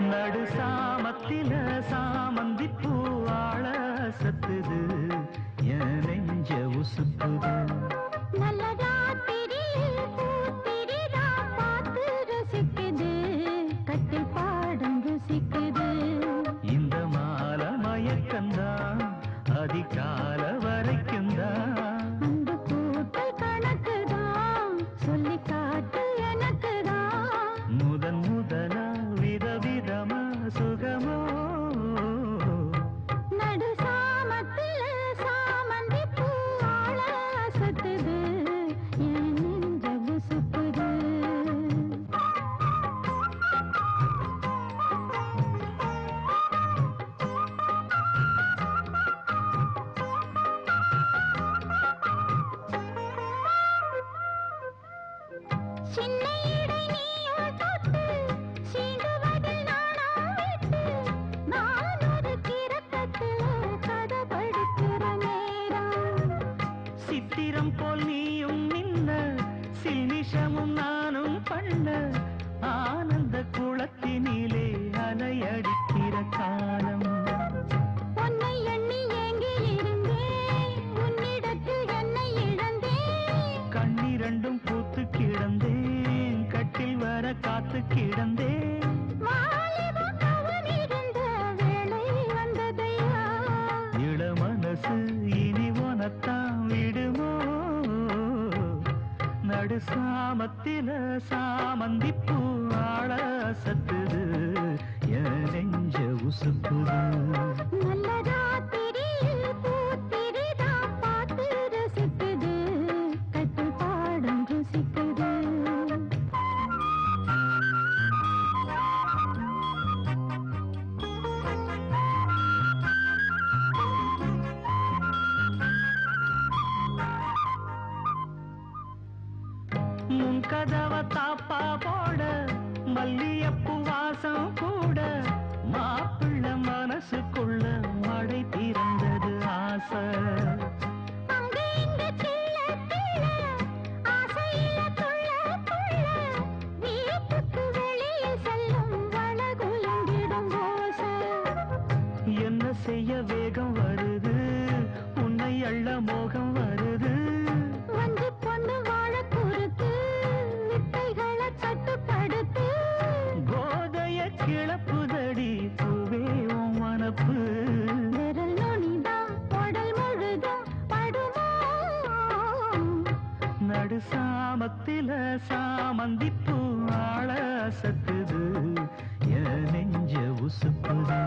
நடு சாமத்தில சாமந்தி பூவாழ சத்துது என் நெஞ்ச உசுப்புது. நல்ல ராத்திரியில் பூத்திரிதா பார்த்து ரசிக்குது, கட்டில் பாடம் ருசிக்குது. இந்த மால மயக்கந்தான் அதிகால வரைக்கும் தான். அந்த கூட்டல் கணக்குதான் சொல்லி காட்டு எனக்குதான். முதன் முதலா விதவிதமா சுகமோ. நடு சாமத்தில சாமந்தி பூவாழ அசத்துது, என் நெஞ்ச உசுப்புது. சின்ன இடை நீயும் தொட்டு சீண்டுவதில் நாணம் விட்டு, நான் ஒரு கிறக்கத்துல கதை படிக்கிற நேரம். சித்திரம் போல் நீயும் நின்ன சில்மிஷமும் நானும் பண்ண ஆனந்த குளத்தினிலே அலையடிக்கிற காலம். உன்னை எண்ணி ஏங்கி இருந்தேன், உன்னிடத்தில் என்னை இழந்தேன். கண்ணிரண்டும் பூத்து கிடந்தேன், கட்டில் வர காத்து கிடந்தேன். வாலிபம் கவனிருந்த வேளை வந்ததையா, இள மனசு இனி உனத்தான் விடுமோ. நடு சாமத்தில சாமந்தி பூவாழ சத்துது என் நெஞ்ச உசுப்புது. நல்ல ராத்திரியில் பூத்திரிதா பார்த்து ரசிக்குது, கட்டில் பாடம் ருசிக்குது. முன் கதவ தாப்பா போட மல்லியப்பூ வாசம் கூட, மாப்பிள்ள மனசுக்குள்ள மடை திறந்தது ஆசை. அங்க இங்க கிள்ள கிள்ள ஆசையில துள்ள துள்ள, வீட்டுக்கு வெளியில் செல்லும் வளகுலங்கிடும் ஓசை. என்ன செய்ய வேகம் வருது, உன்னை அள்ள மோகம் வருது. வந்து பொண்ணு வாழ குறுத்து, வித்தைகளை கட்டுப்படுத்து. போதைய கிளப்புதடி பூவே உன் மனப்பு. விரல் நுனிதான் உடல் முழுதும் படுமோ. நடு சாமத்தில சாமந்தி பூவாழ சத்துது என் நெஞ்ச உசுப்புது.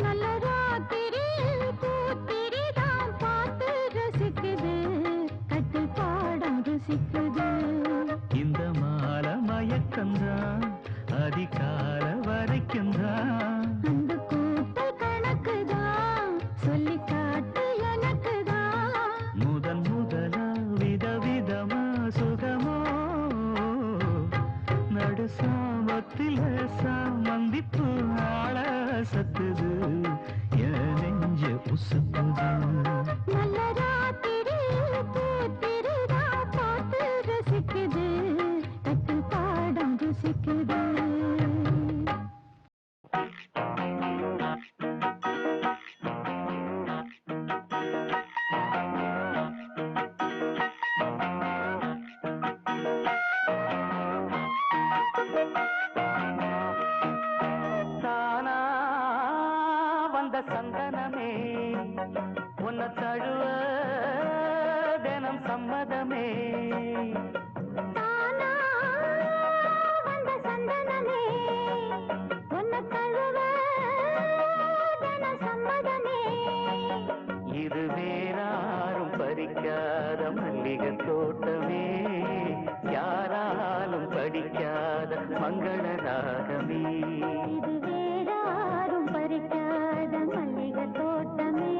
நல்ல ராத்திரியில் பூத்திரிதான் பார்த்து ரசிக்குது, கட்டில் பாடம் ருசிக்குது. இந்த மால மயக்கந்தான் அதிகால வரைக்கும் தான். அந்த கூட்டல் கணக்குதான் சொல்லி காட்டு எனக்குதான். முதன் முதலா விதவிதமா சுகமோ. நடு சாமத்தில சாமந்தி பூவாழ சத்துது என் நெஞ்ச உசுப்புது. நல்ல ராத்திரியில் பூத்திரிதான் பார்த்து ரசிக்குது, கட்டில் பாடம் ருசிக்குது. தானா வந்த சந்தனமே உன்னை தழுவ தினம் சம்மதமே. தானா வந்த சந்தனமே உன்னை தழுவ தின சம்மதமே. இது வேறாரும் பறிக்காத மல்லிகை தோட்டமே, யாராலும் படிக்காத மங்கள ராகமே. இது வேறாரும் பறிக்காத மல்லிகை தோட்டமே,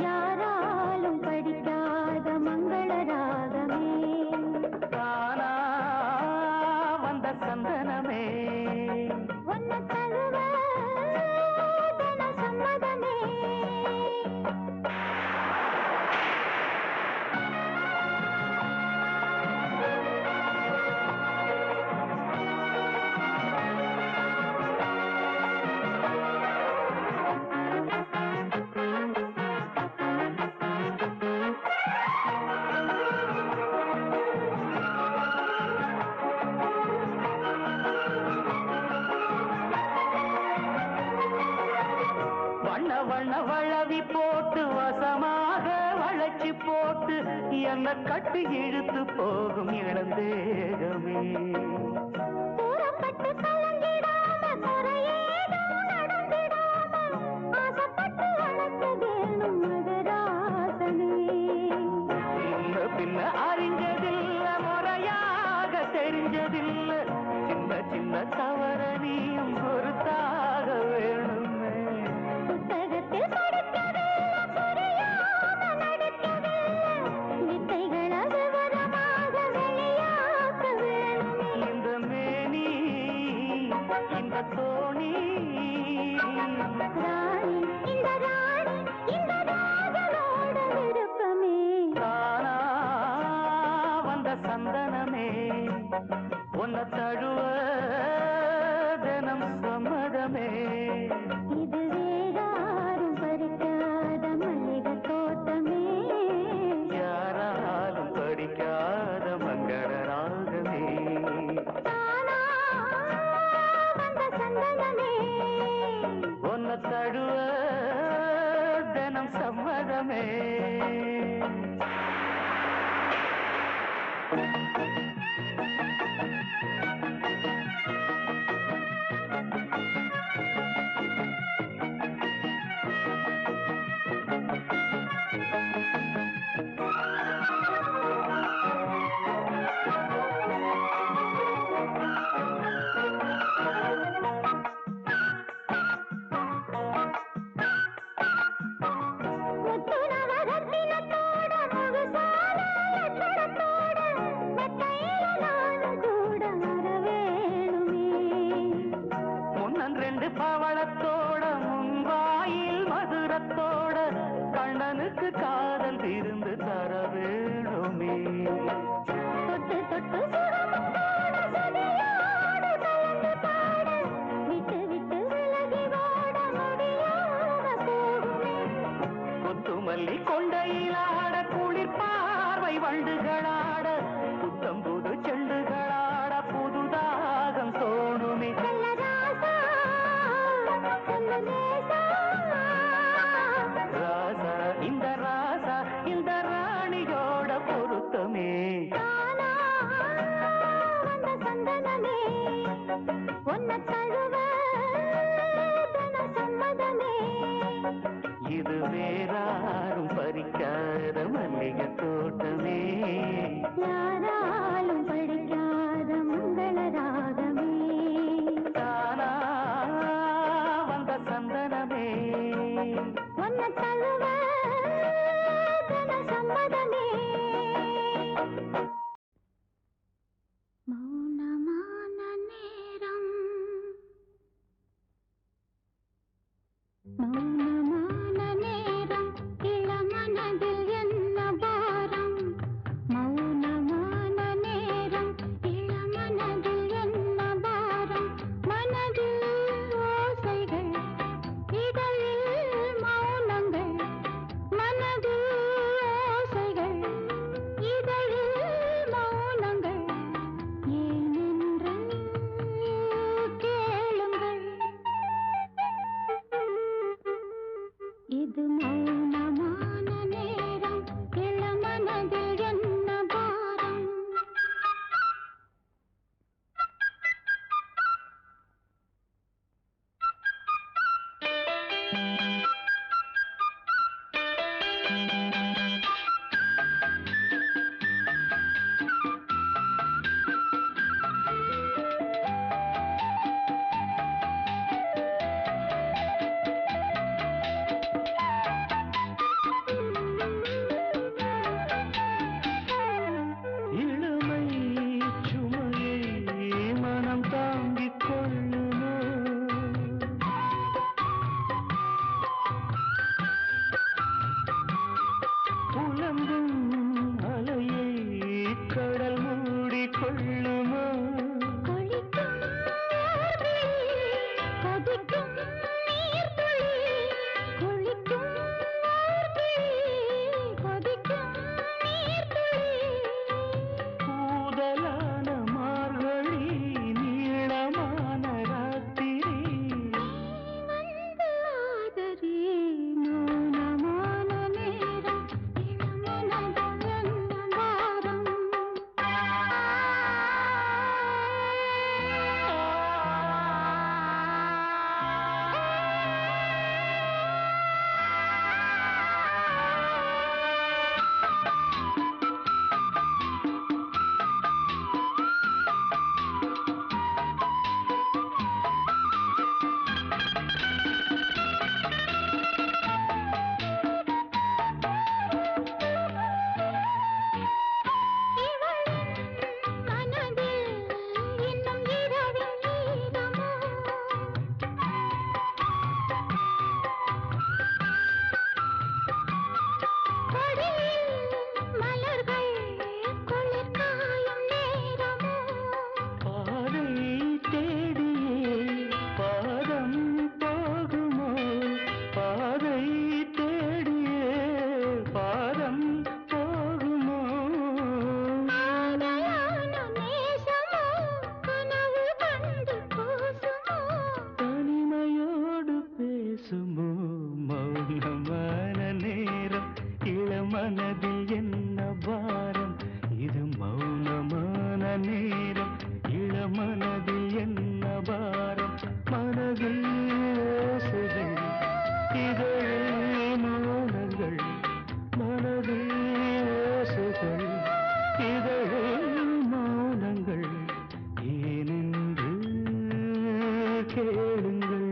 யாராலும் படிக்காத மங்கள ராகமே. தானா வந்த சந்தனமே உன்னை தழுவ தின சம்மதமே. வண்ண வண்ண வளவி போட்டு வசமாக வளைச்சி போட்டு என்ன கட்டி இழுத்து போகும் இளந்தேகமே. கூறப்பட்டு கலங்கிடாம குறையேதும் நடந்திடாம ஆசைப்பட்டு வளர்த்த வேணும் மகராசனே. முன்ன பின்ன அறிஞ்சதில்ல முறையாக தெரிஞ்சதில்ல சின்ன சின்ன தவற நீயும் பொறுத்தாக வேணுமே. புத்தகத்தில் படிக்கவில்லை புரியாம நடிக்கவில்லை வித்தைகளை விவரமாக வெளியாக்க வேணுமே. இந்த மேனி இந்த தோணி ராணி இந்த ராணி இந்த ராஜனோட விருப்பமே. தானா வந்த சந்தனமே உன்னை தழுவ தினம் சம்மதமே. இது வேறாரும் பறிக்காத மல்லிகை தோட்டமே. யாராலும் படிக்காத மங்கள ராகமே. தானா வந்த சந்தனமே. உன்னை தழுவ தினம் சம்மதமே. முத்துநவரத்தினத்தோட முகசால லட்சணத்தோட மெத்தையில நான் மனதில் என்ன பாரம் இது மௌனமான நேரம் இளமனதில் என்ன பாரம் மனதில் ஓசைகள் இதழில் மௌனங்கள் மனதில் ஓசைகள் இதழில் மௌனங்கள் ஏனென்று கேளுங்கள்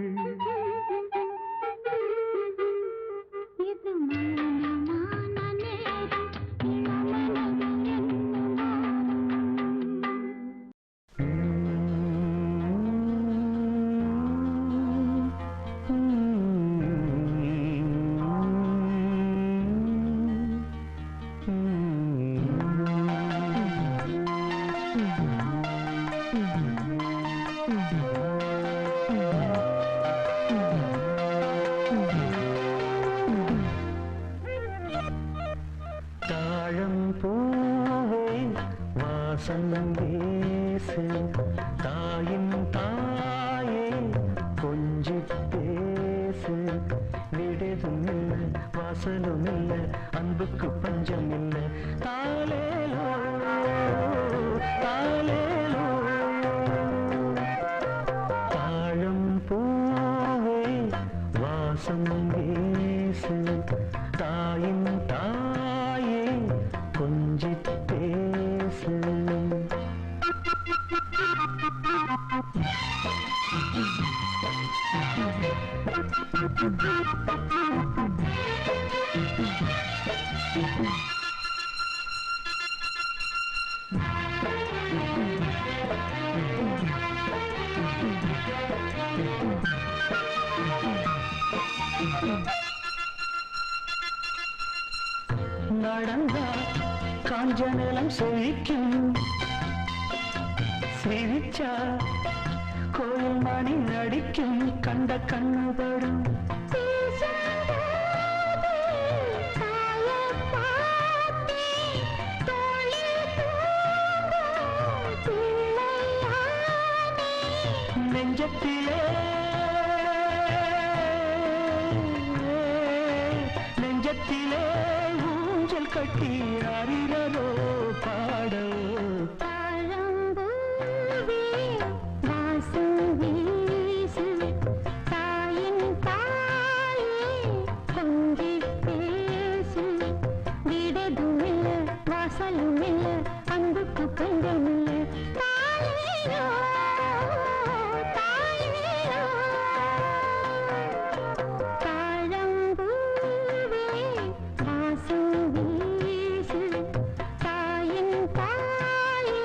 இது மௌனமான நேரம் இளமனதில் என்ன தாழம் பூவே வாசம் பேசு தாயின் தாயே கொஞ்சி பேசு விடுதும் இல்லை வாசலும் இல்லை அன்புக்கு பஞ்சம் இல்லை தாலேலோ தாலேலோ தாழம் பூவே வாசம் பேசு தாயின் தாயே கொஞ்சி பேசு நடந்தா காஞ்ச நிலம் செழிக்கும் சிரிச்சா கோயில் மணி நடிக்கும் கண்ட கண்ணுபடும் நெஞ்சத்திலே நெஞ்சத்திலே ஊஞ்சல் கட்டி அறிகிறதோ பாடோ அன்புக்கு பஞ்சமில்லை தாயோ தாயோ தாழம்பூவே வாசம் வீசு தாயின் தாயே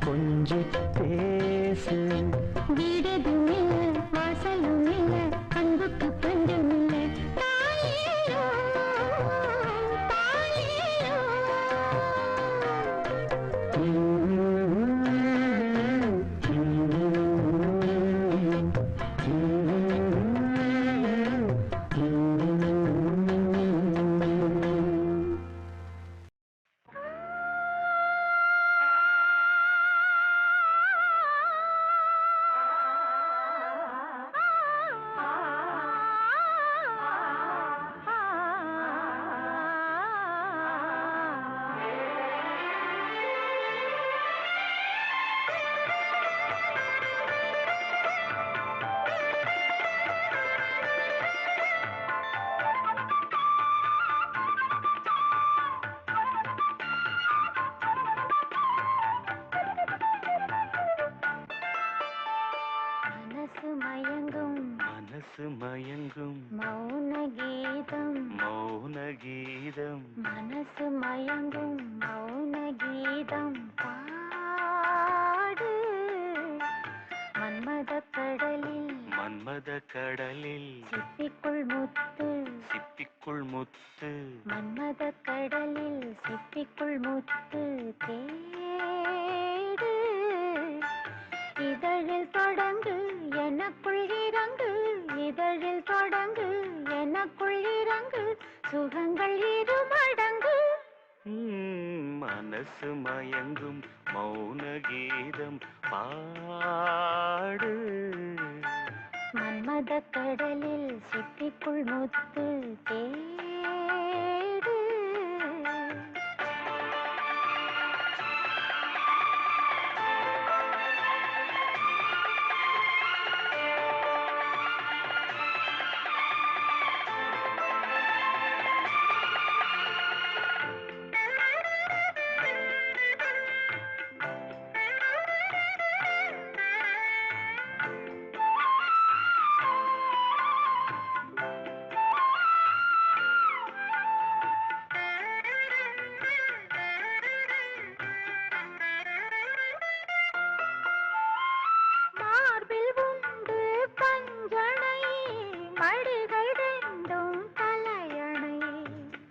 கொஞ்சி பேசு மனசு மயங்கும் மௌன கீதம் மௌன கீதம் மனசு மயங்கும் மௌன கீதம் பாடு மன்மத கடலில் மன்மத கடலில் சிப்பிக்குள் முத்து சிப்பிக்குள் முத்து மன்மத கடலில் சிப்பிக்குள் முத்து தேடு இதழில் தொடங்கு எனக்குள் இறங்கு இதழில் தொடங்கு எனக்குள் இறங்கு சுகங்கள் இரு மடங்கு மனசு மயங்கும் மௌன கீதம் பாடு மன்மத கடலில் சிப்பிக்குள் முத்து தேடு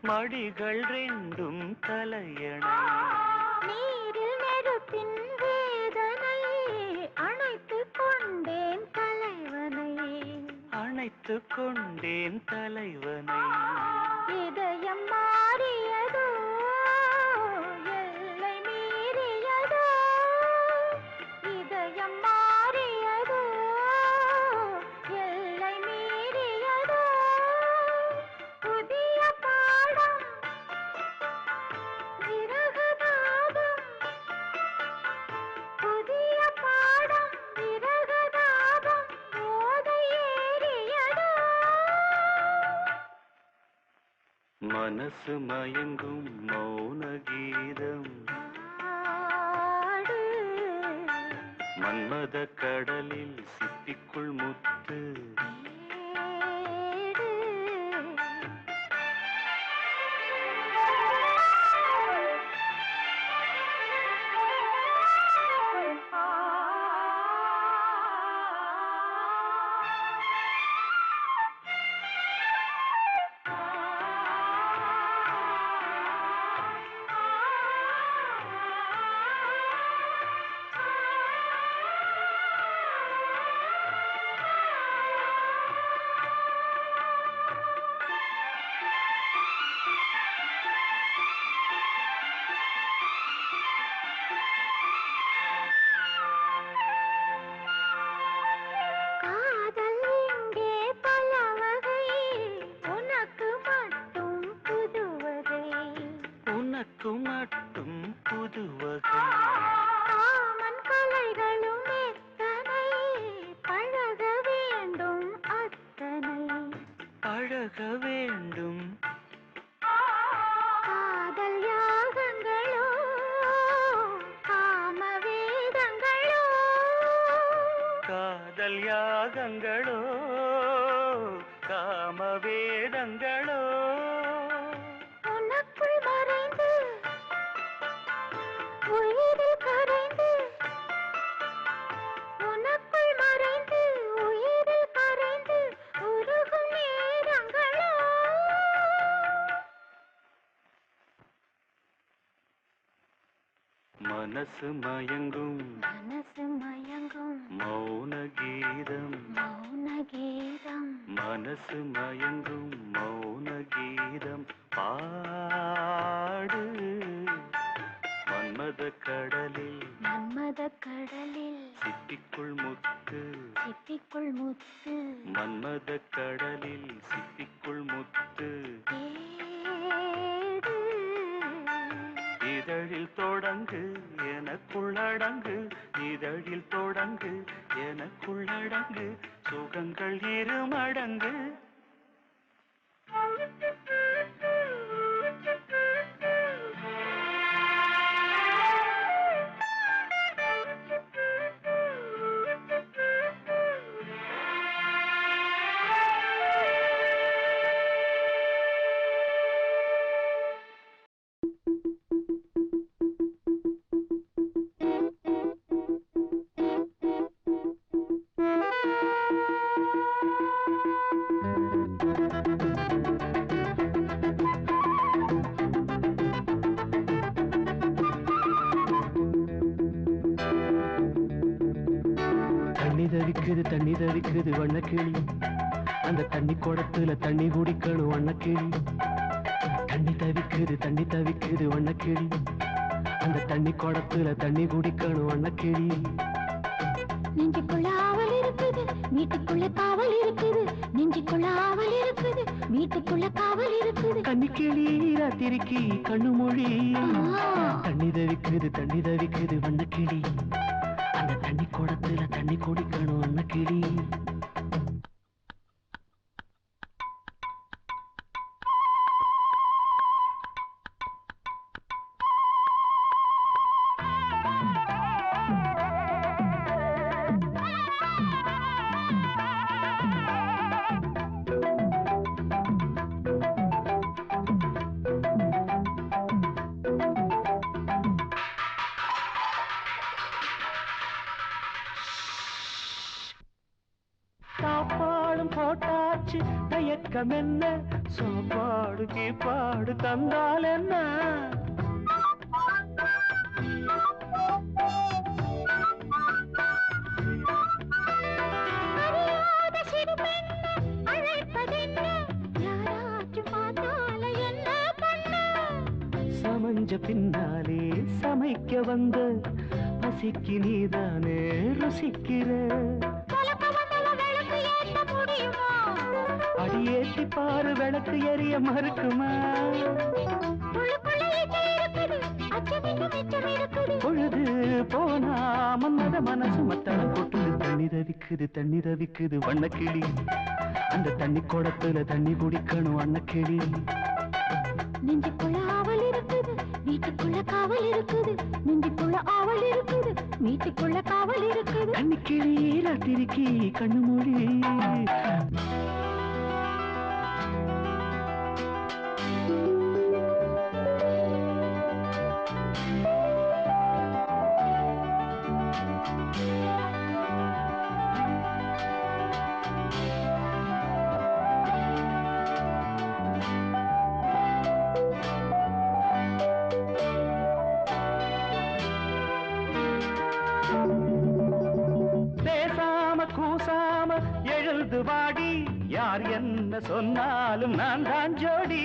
மடிகள் ரெண்டும் தலையணை நீரில் நெருப்பின் வேதனை அணைத்துக் கொண்டேன் தலைவனை அணைத்துக் கொண்டேன் தலைவனை இதயம் மாறியதோ எல்லை மீறியதோ இதயம் மாறியதோ எல்லை மீறியதோ புதிய பாடம் விரகதாபம் புதிய பாடம் விரகதாபம் போதை ஏறியதோ மனசு மயங்கும் மௌன கீதம் பாடு மன்மத கடலில் சிப்பிக்குள் முத்து தேடு காதல் இங்கே பல வகை உனக்கு மட்டும் புது வகை உனக்கு மட்டும் புது வகை காமன் கலைகளும் எத்தனை பழக வேண்டும் அத்தனை பழக வேண்டும் காதல் யாகங்களோ காம வேதங்களோ காதல் யாகங்களோ காம வேதங்களோ உனக்குள் மறைந்து உயிரில் கரைந்து உனக்குள் மறைந்து உயிரில் கரைந்து உருகும் நேரங்களோ மனசு மயங்கும் மனசு மயங்கும் மௌன கீதம் மௌன கீதம் மனசு மயங்கும் மௌன கீதம் பாடு மன்மத கடலில் மன்மத கடலில் சிப்பிக்குள் முத்து சிப்பிக்குள் முத்து மன்மத கடலில் சிப்பிக்குள் முத்து தேடு இதழில் தொடங்கு எனக்குள்ளடங்கு இதழில் தொடங்கு எனக்குள்ளடங்கு சுகங்கள் இரு மடங்கு தவிக்குது தண்ணி தவிக்குது வண்ணக்கிளி அந்த தண்ணி குடத்துல தண்ணி குடிக்கணும் வண்ணக்கிளி தண்ணி தவிக்குது வண்ணக்கிளி அந்த தண்ணி குடத்துல தண்ணி குடிக்கணும் வண்ணக்கிளி நெஞ்சுக்குள்ள ஆவல் இருக்குது வீட்டுக்குள்ள காவல் இருக்குது நெஞ்சுக்குள்ள ஆவல் இருக்குது வீட்டுக்குள்ள காவல் இருக்குது கன்னிக்கிளி ராத்திரிக்கு கண்ணு மொழி தண்ணி தவிக்குது வண்ணக்கிளி அந்த தண்ணி குடத்துல தண்ணி குடிக்கணும் வண்ணக்கிளி சாப்பாடும் போட்டாச்சு தயக்கம் என்ன சாப்பாடு கீப்பாடு தந்தால் என்ன சமஞ்ச பின்னாலே சமைக்க வந்த பசிக்கு நீதானே ருசிக்கிற அடியேத்தி பாரு விளக்கு எரிய மறுக்குமா பொழுது போனா மன்மத மனசு மத்தளம் கொட்டுது தண்ணி தவிக்குது வண்ணக்கிளி அந்த தண்ணி குடத்துல தண்ணி குடிக்கணும் வண்ணக்கிளி நெஞ்சுக்குள்ள ஆவல் இருக்குது வீட்டுக்குள்ள காவல் இருக்குது நெஞ்சுக்குள்ள ஆவல் இருக்குது வீட்டுக்குள்ள காவல் இருக்குது கன்னிக்கிளி ராத்திரிக்கு கண்ணு மொழி கூசாம எழுது வாடி யார் என்ன சொன்னாலும் நான் தான் ஜோடி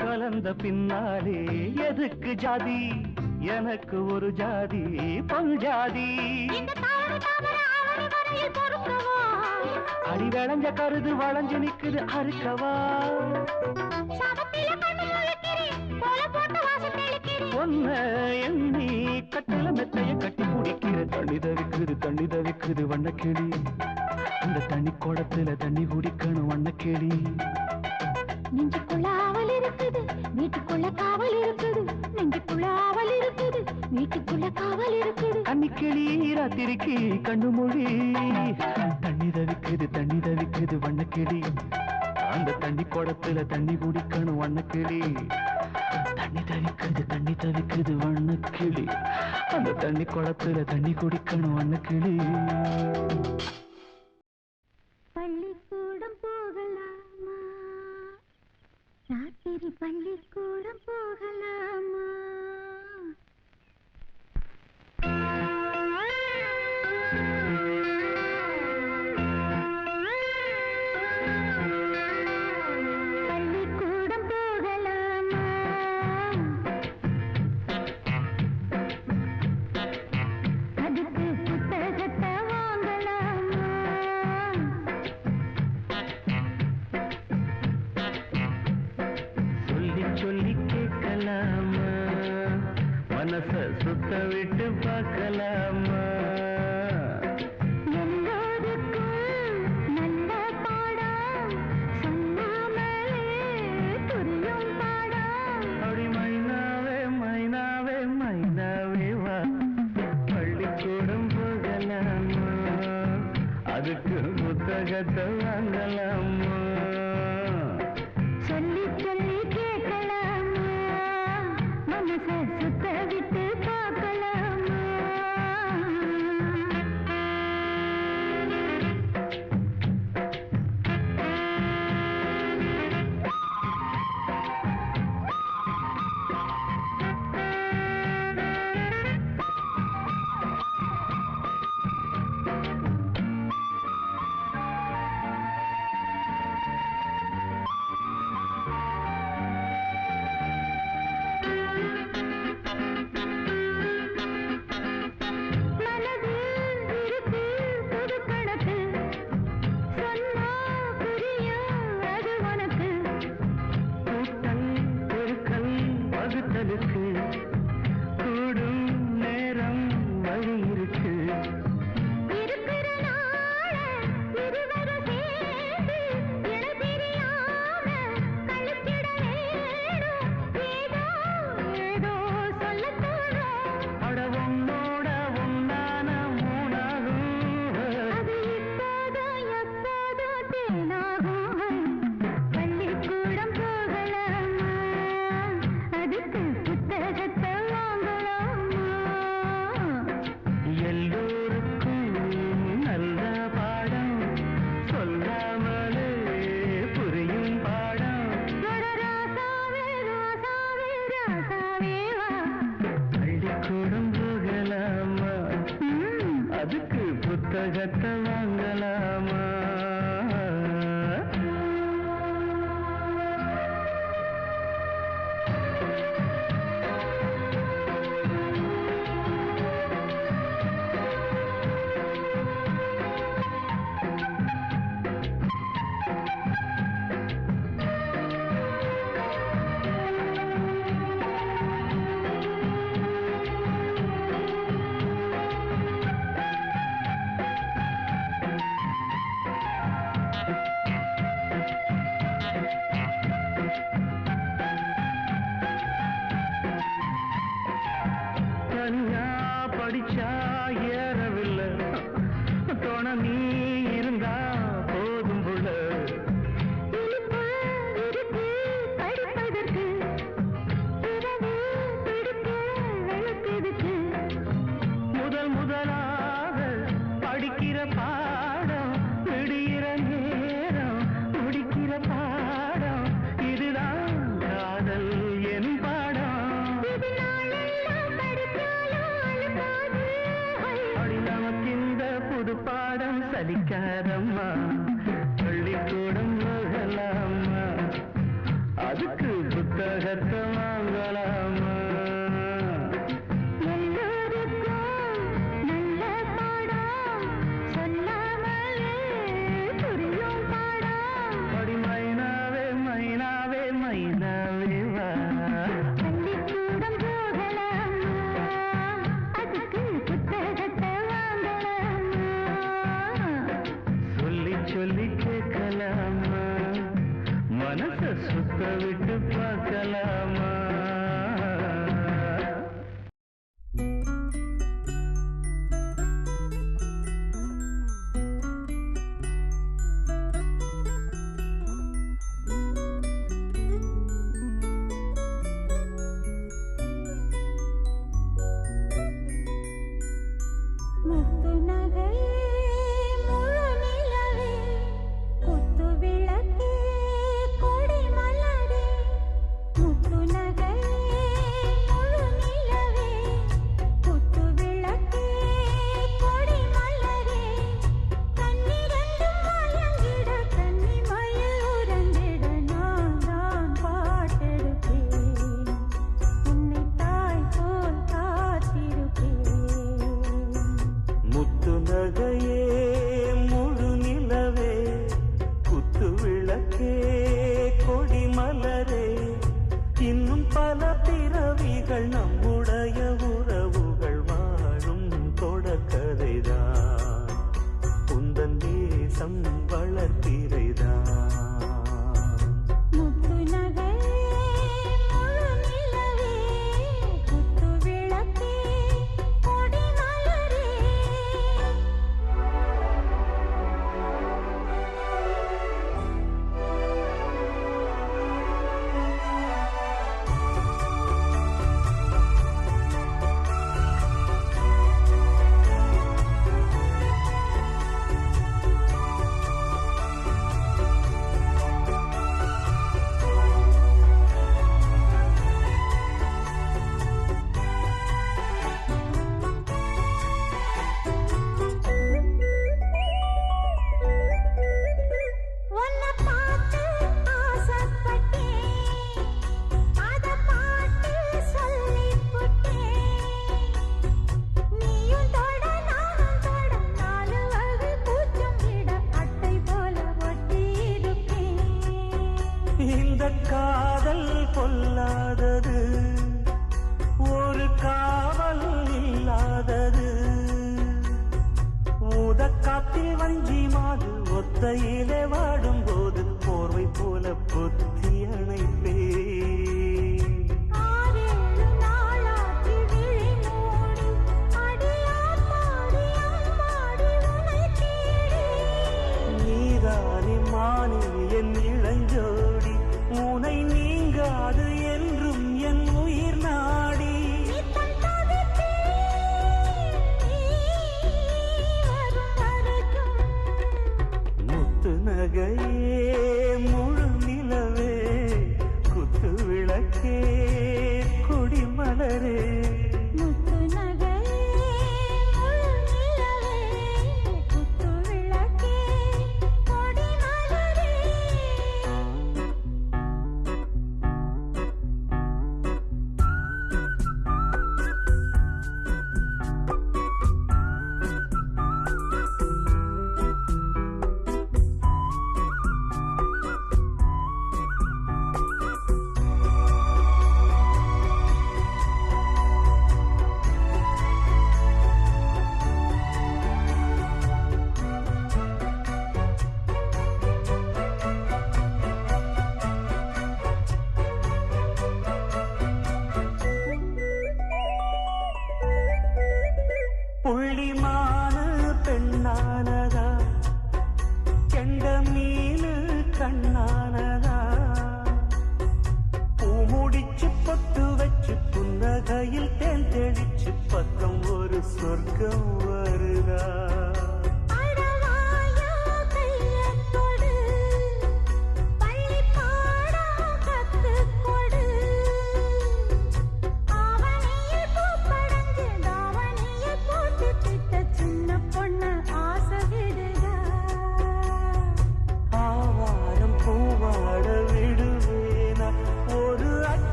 கலந்த பின்னாலே எதுக்கு ஜாதி எனக்கு ஒரு ஜாதி பொன் ஜாதி அடி விளைஞ்ச கருது வளைஞ்சு நிக்குது அறுக்கவா ஒன்ன எண்ணி கட்டில மெத்தைய கட்டி குடிக்கிற தண்ணி தவிக்குது வண்ணக்கிளி இந்த தண்ணி குடத்துல தண்ணி குடிக்கணும் வண்ணக்கிளி நெஞ்சுக்குள்ள ஆவல் இருக்குது வீட்டுக்குள்ள காவல் இருக்குது நெஞ்சுக்குள்ள ஆவல் இருக்குது வீட்டுக்குள்ள காவல் இருக்குது கன்னிக்கிளி ராத்திரிக்கு கண்ணு மொழி தண்ணி தவிக்குது வண்ணக்கிளி அந்த தண்ணி குடத்துல தண்ணி குடிக்கணும் வண்ணக்கிளி தண்ணி தவிக்குது வண்ணக்கிளி அந்த தண்ணி குடத்துல தண்ணி குடிக்கணும் வண்ணக்கிளி பள்ளிக்கூடம் போகலாமா ராத்திரி பள்ளிக்கூடம் போகலாமா பள்ளிக்கூடம் போகலாமா அதுக்கு புத்தகத்தை வாங்கலாமா சொல்லி கேட்கலாமா மனச சுத்த விட்டு பார்க்கலாமா நல்ல பாடம் சொன்னாமலே புரியும் பாடம் அப்படி மைனாவே வா பள்ளிக்கூடம் போகலாமா அதுக்கு புத்தகத்தை வாங்கலாமா சொல்லி சொல்லி கேட்கலாமா மனச சுத்த விட்டு பார்க்கலாமா புத்தகத்தை வாங்கலாமா? தனியா படிச்சா ஏறவில்லை, துணை நீ இருந்தா போதும் புள்ள. இனிப்பு இருக்கு படிப்பதற்கு, இரவு பிடிக்க வெளுக்குதுக்கு. முதலாக படிக்கிற பாடம், விடுகிற நேரம் முடிக்கிற பாடம், இதுதான் காதல் என் பாடம். இது நாளெல்லாம் படிச்சாலும் அழுக்காது. அடி நமக்கு இந்த புது பாடம் சலிக்காதம்மா, பள்ளிக்கூடம் போகலாமா? அதுக்கு புத்தகத்தை வாங்கலாமா? எல்லோருக்கும் நல்ல பாடம், சொல்லாமலே புரியும் பாடம். அடி மைனாவே மைனாவே மைனாவே வா. பள்ளிக்கூடம் போகலாமா? அதுக்கு புத்தகத்தை வாங்கலாமா? சொல்லி சொல்லி கேட்கலாமா? மனச சுத்த விட்டு பார்க்கலாமா? முத்து நகையே முழு நிலவே, குத்து விளக்கே கொடி மலரே. முத்து நகையே முழு நிலவே, குத்து விளக்கே கொடி மலரே. கண்ணிரண்டும் மயங்கிட கன்னி மயில் உறங்கிட நான் தான் பாட்டெடுப்பேன், உன்னை தாய் போல் காத்திருப்பேன். முத்து நகையே முழு நிலவே, குத்து விளக்கே கொடி மலரே. இன்னும் பல பிறவிகள் நம்முடைய உறவுகள் வாழும் தொடக்கதைதான், உந்தன் தேசம் வளர்த்திரைதான். முத்து நகையே முழு நிலவே, குத்து விளக்கே கொடி மலரே.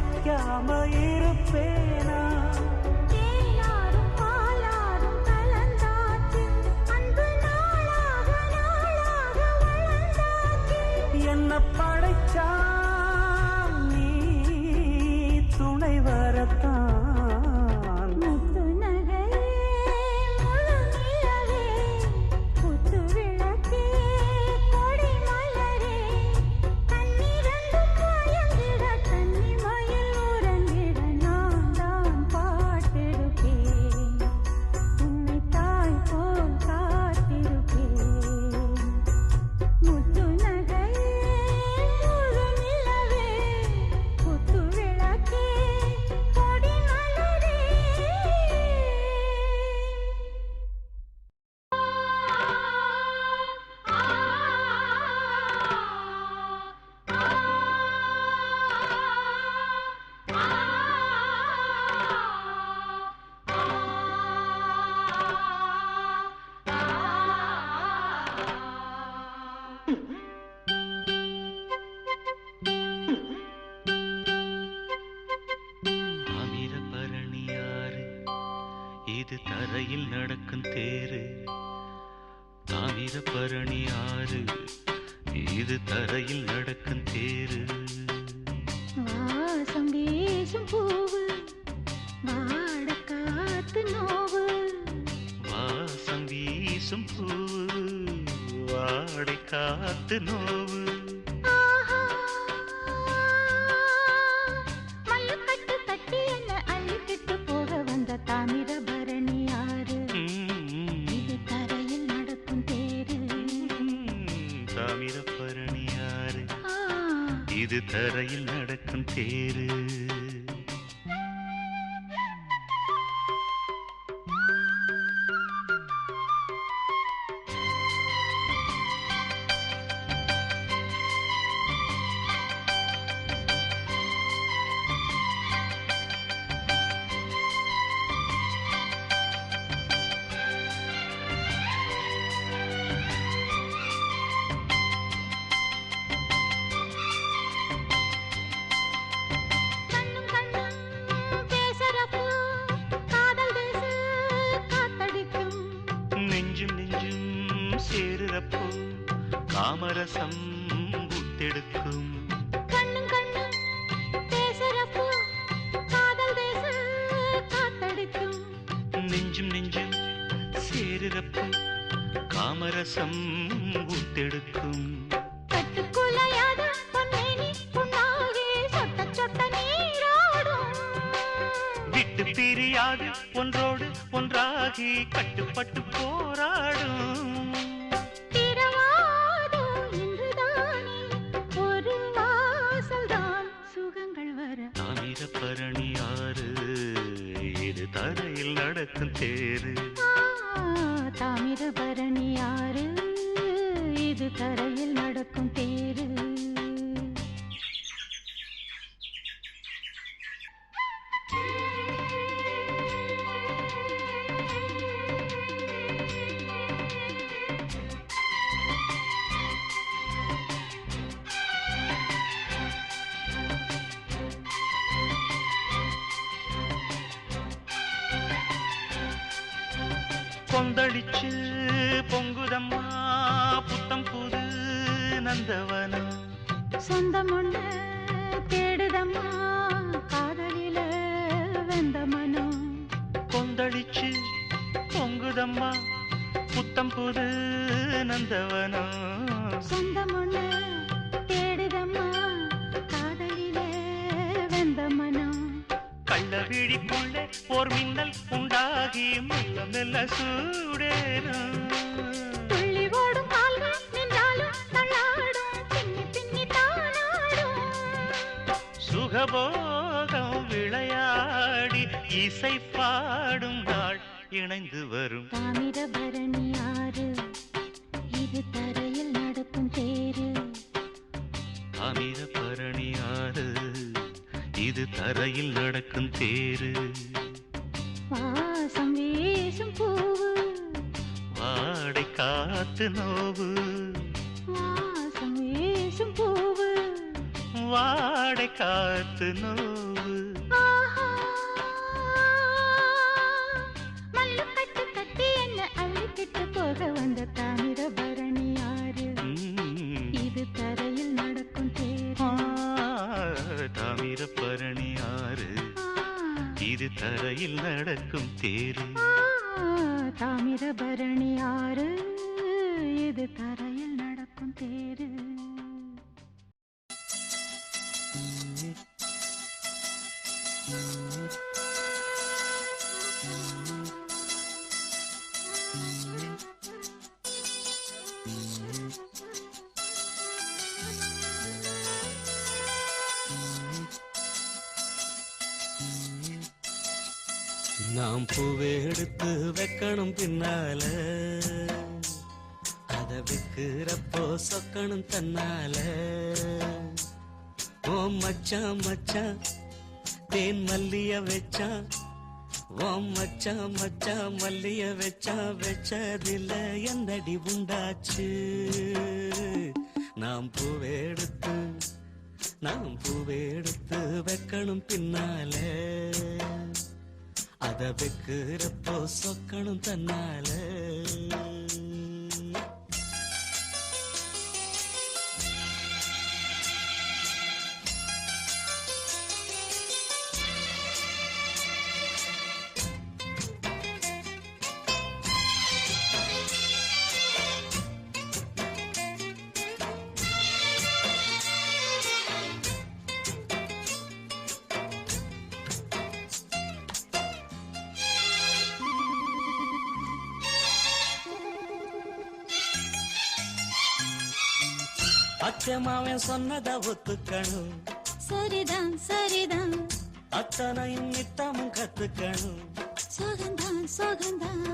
படைக்காம இருப்பேனா? தேனாரும் பாலாரும் கலந்தாச்சு அன்பு நாளாக நாளாக வளர்ந்தாச்சு. என்ன படைச்சா நீ துணை வரத்தான். முத்து நகையே முழு நிலவே குத்து விளக்கே கொடி மலரே கண்ணிரண்டும் மயங்கிட கன்னி மயில் உறங்கிட நான் தான் பாட்டெடுப்பேன் உன்னை தாய் போல் காத்திருப்பேன். முத்து நகையே முழு நிலவே குத்து விளக்கே கொடி மலரே. தாமிரபரணியாறு இது தரையில் நடக்கும் தேரு. தாமிரபரணியாறு இது தரையில் நடக்கும் தேரு. வாசம் வீசும் பூவு வாட காத்து நோவு வாசம் வீசும் பூவு வாடை காத்து நோவு. ஆஹா மல்லுக்கட்டு கட்டி என்ன அள்ளிக்கிட்டு போக வந்த தாமிரபரணி ஆறு இது தரையில் நடக்கும் தேரு. தாமிரபரணியாறு ஆ, இது தரையில் நடக்கும் தேரு. கண்ணும் கண்ணும் பேசுறப்போ காதல் தேச காத்தடிக்கும். நெஞ்சும் நெஞ்சும் சேருறப்போ காமரசம் ஊத்தெடுக்கும். கண்ணும் கண்ணும் பேசுறப்போ காதல் தேச காத்தடிக்கும். நெஞ்சும் நெஞ்சும் சேருறப்போ காமரசம் ஊத்தெடுக்கும். கட்டுக்குலையாத பொன்னேனி புண்ணாகி சொட்ட சொட்ட நீராடும். விட்டு பிரியாது ஒன்றோடு ஒன்றாகி கட்டுப்பட்டு போராடும். திரவாதம் இன்றுதானே ஒரு வாசல்தான் சுகங்கள் வர. தாமிரபரணியாறு இது தரையில் நடக்கும் தேரு. தாமிரபரணி ஆறு இது தரையில் நடக்கும் தேரு. கொந்தளிச்சு பொங்குதம்மா புத்தம் புது நந்தவனம். சொந்தம் ஒண்ணு தேடுதம்மா காதலில வெந்த மனம். கொந்தளிச்சு பொங்குதம்மா புத்தம் புது நந்தவனம். சொந்தம் ஒண்ணு தேடுதம்மா காதலில வெந்த மனம். கள்ள விழிக்குள்ளே ஓர் மின்னல் உண்டாகி மெல்ல மெல்ல சூடேறும். துள்ளி ஓடும் கால்கள் நின்றாலும் தள்ளாடும் பின்னி பின்னி தானாடும். சுகபோகம் விளையாடி இசை பாடும் நாள் இணைந்து வரும். தாமிரபரணி ஆறு இது தரையில் நடக்கும் தேரு. தாமிரபரணியாறு இது தரையில் நடக்கும் தேரு. வாசம் வீசும் பூவு வாடை காத்து நோவு வாசம் வீசும் பூவு வாடை காத்து நோவு ஆஹா, மல்லு கட்டு கட்டி என்ன அள்ளிக்கிட்டு போக வந்த தாமிரபரணி ஆறு. இது தரையில் நடக்கும் தேர். தாமிரபரணி ஆறு இது தரையில் நடக்கும் தேரு. தாமிரபரணி ஆறு இது தரையில் நடக்கும் தேரு. நாம் பூவை எடுத்து வைக்கணும் பின்னால, அத வைக்கிறப்போ சொக்கணும் தன்னால. ஓ மச்சான் மச்சான் தேன் மல்லிய வச்சான், ஓ மச்சான் மச்சான் மல்லிய வச்சான், வச்சதில்ல என்னடி உண்டாச்சு. நாம் பூவை எடுத்து வைக்கணும் பின்னால, அத வைக்கிறப்போ சொக்கணும் தன்னால. அச்சமாவன் சொன்னத ஒத்துக்கணும், சரிதான் சரிதான், அத்தனையும் நித்தமும் கத்துக்கணும். சோகந்தான் சோகந்தான்,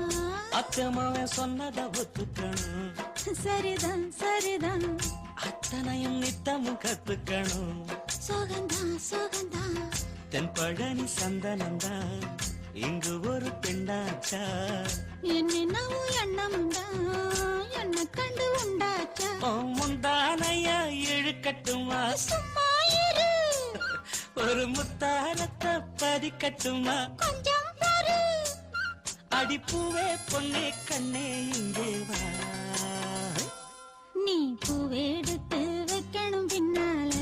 அச்சமாவன் சொன்னத ஒத்துக்கணும், சரிதான் சரிதான், அத்தனையும் நித்தமும் கத்துக்கணும். சோகந்தான் சோகந்தான், தென்பழனி சந்தனந்தான் இங்கு ஒரு பெண்ணாச்சா. என்னென்னவும் எண்ணம்தான் என்ன கண்டு உண்டாச்சா. முந்தானையா இழுக்கட்டுமா, சும்மா இரு, ஒரு முத்தாரத்தை பதிக்கட்டுமா. கொஞ்சம் பாரு, அடிப்பூவே பொன்னே கண்ணே இங்கே வா. நீ பூவெடுத்து வைக்கணும் பின்னால,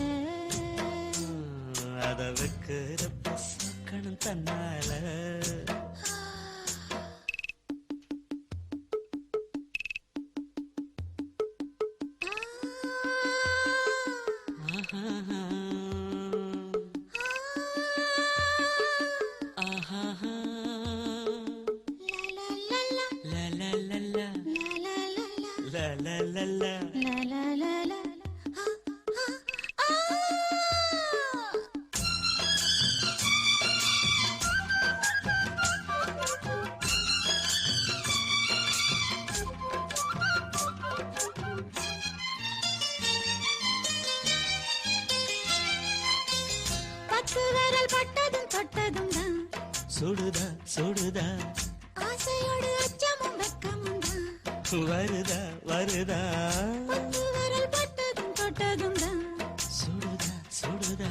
அத வைக்கிறப்ப சொக்கணும் தன்னால. பத்து விரல் பட்டதும் தொட்டதும் தான் சுடுதா சுடுதா, ஆசையோடு அச்சமும் வெக்கமும் தான். வருதா வருதா, பத்து விரல் பட்டதும் தொட்டதும் தான் சுடுதா சுடுதா,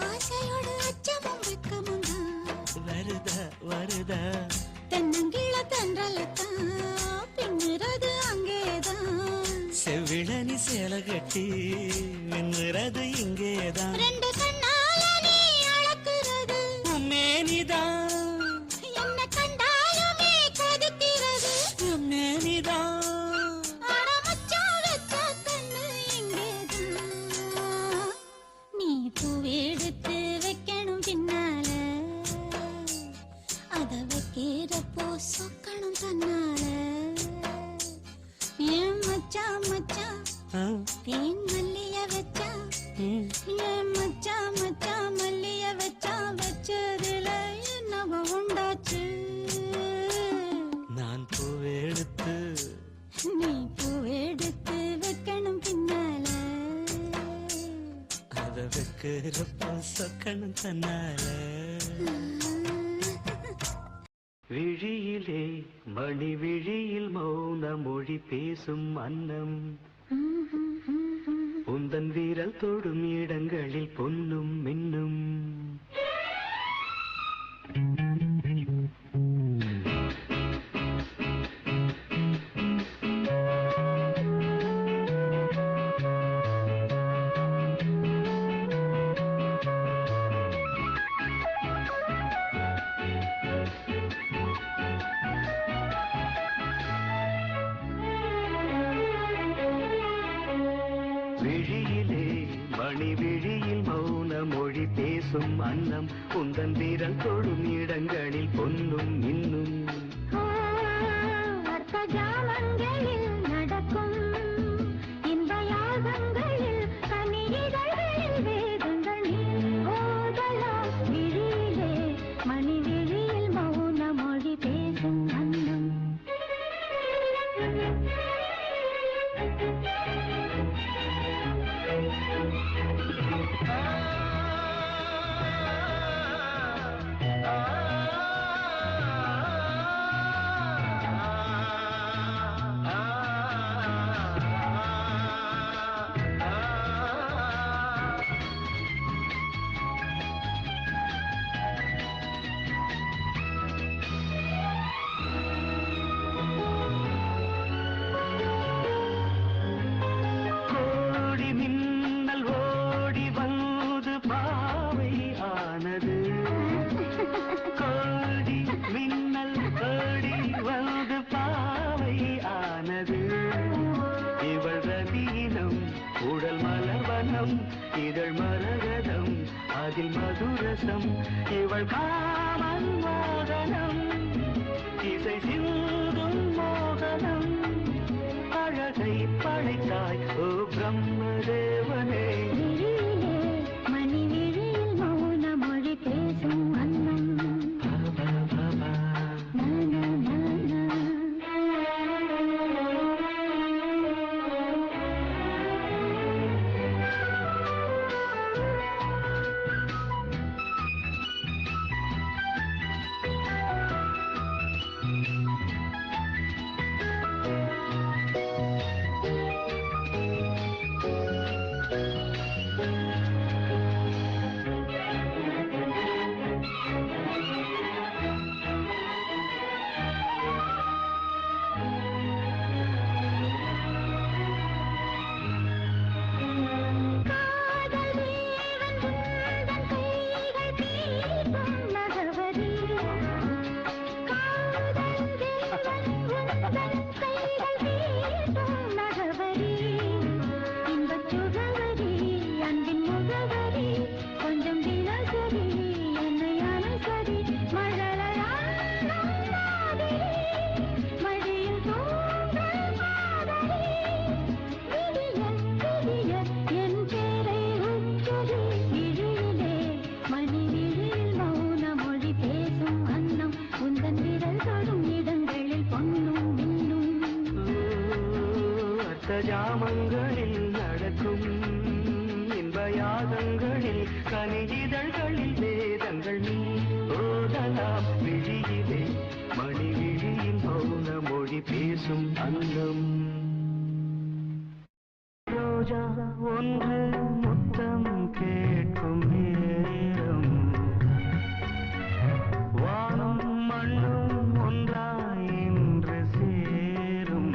ஆசையோடு அச்சமும் வெக்கமும் தான். வருதா வருதா, தென்னங்கிழ தென்றலத்தான் பின்னுறது அங்கேதான். செவ்விழனி சேலை கட்டி மின்னுறது இங்கேதான். ரெண்டு கண்ணால நீ அளக்குறது, மேனிதான் என்ன கண்டாலுமே கொதிக்கிறது. மேனிதான் அட மச்சான் வச்ச கண்ணு இங்கேதான். நீ பூவெடுத்து வைக்கணும் பின்னால, அத வைக்கிறப்போ சொக்கணும் தன்னால. ஏன் மச்சான் மச்சான் தேன் மல்லிய வச்சா, ஏன் மச்சான் மச்சான் மல்லிய வச்சா, வச்சதுல என்னவோ உண்டாச்சு. நான் பூவெடுத்து நீ பூவெடுத்து வைக்கணும் பின்னால, அத வைக்கிறப்போ சொக்கணும் தன்னால. விழியிலே மணி விழியில் மௌன மொழி பேசும் அன்னம், உந்தன் வீரல் தொடும் இடங்களில் பொன்னும் மின்னும். விழியிலே மணி விழியில் மௌன மொழி பேசும் அன்னம் உந்தன் வீரல் தொடும் இடங்களில் பொன்னும் இன்னும். அர்த்தஜாமங்களில் நடக்கும் இன்ப யாகங்களில் கனியிதழ்களில் வேதங்கள் நீ ஓதலாம். விழியிலே மணி விழியில் மௌன மொழி பேசும் அன்னம். இதழ் மரகதம் அதில் மதுரசம் இவள் காமன் மோகனம் இசை சிந்தும் மோகனம். அழகை படைத்தாய் ஓ பிரம்மதேவனே. மணி விழியில் மௌன மொழி பேசும் அன்னம். ஜாமங்களில் நடக்கும் இன்ப யாகங்களில் கனியிதழ்களில் வேதங்கள் நீ ஓதலாம். விழியிலே மணி விழியில் மௌன மொழி பேசும் அன்னம். ரோஜா ஒன்று முத்தம் கேட்கும் நேரம் வானம் மண்ணும் ஒன்றாய் இன்று சேரும்.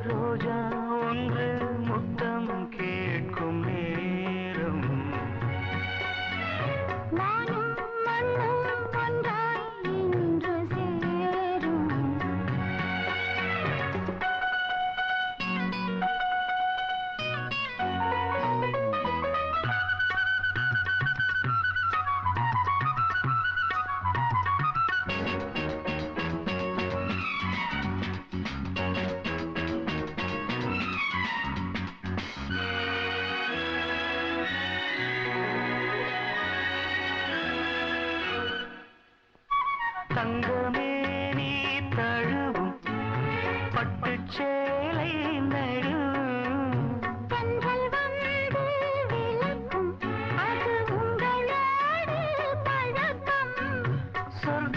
ரோஜா ஒன்று முத்தம் கேட்கும் நேரம் வானம் மண்ணும் ஒன்றாய் இன்று சேரும். தங்கமே நீ தழுவும் பட்டுச் சேலை நடுவும் கண்கள் வந்து விளக்கும் அது உங்களோடு பழக்கம். சொர்க்க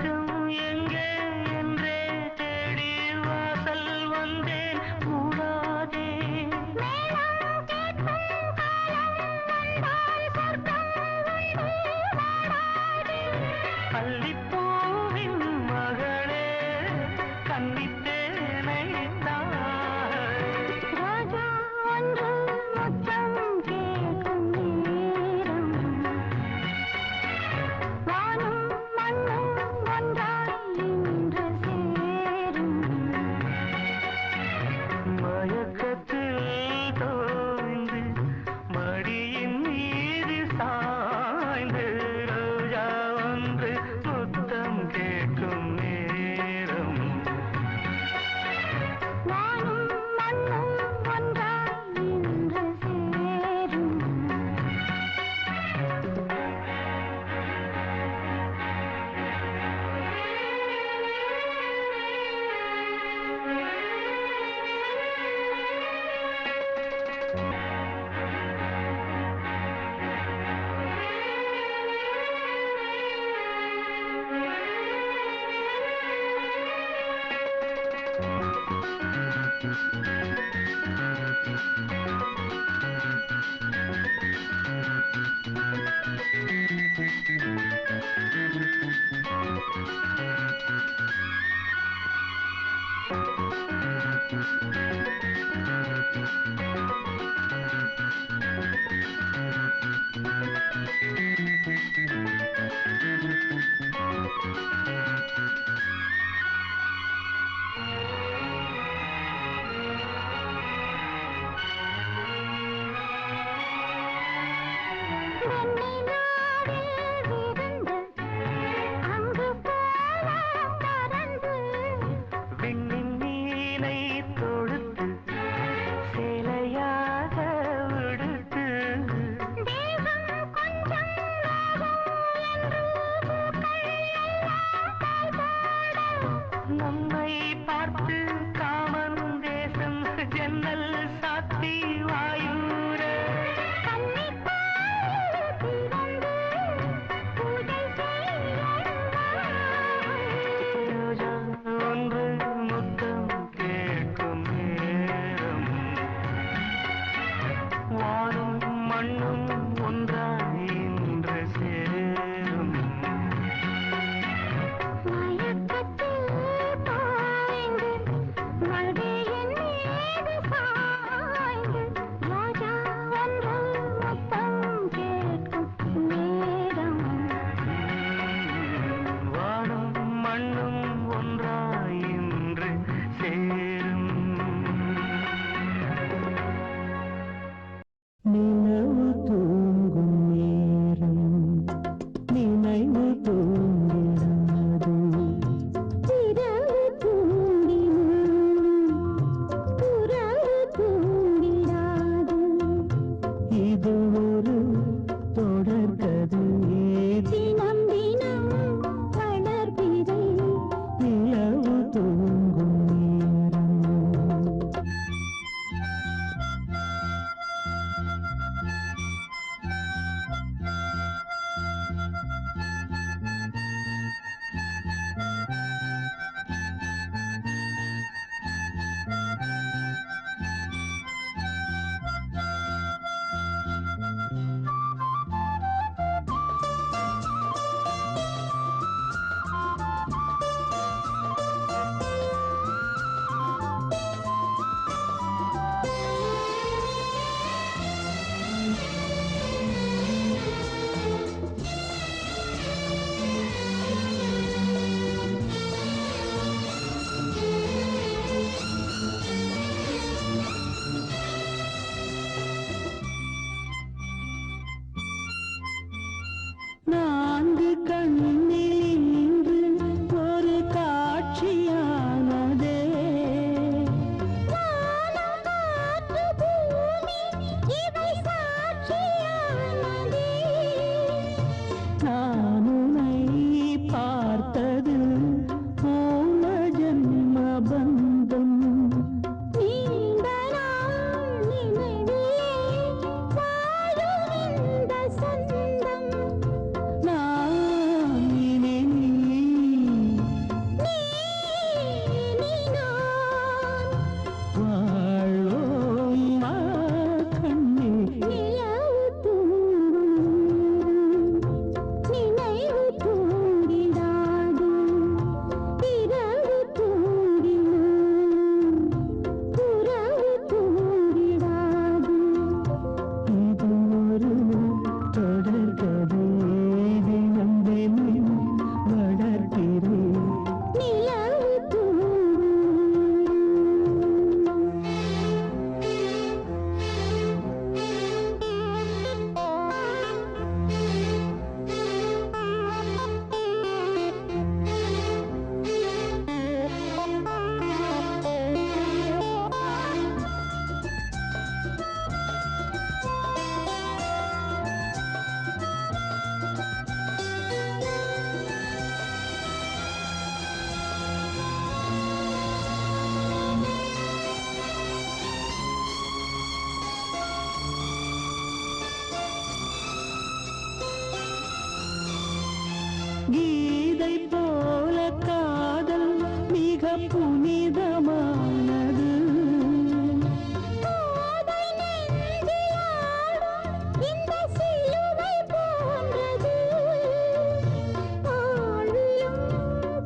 வாழ்வியும்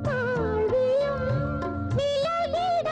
தாழ்வியும் விலகிட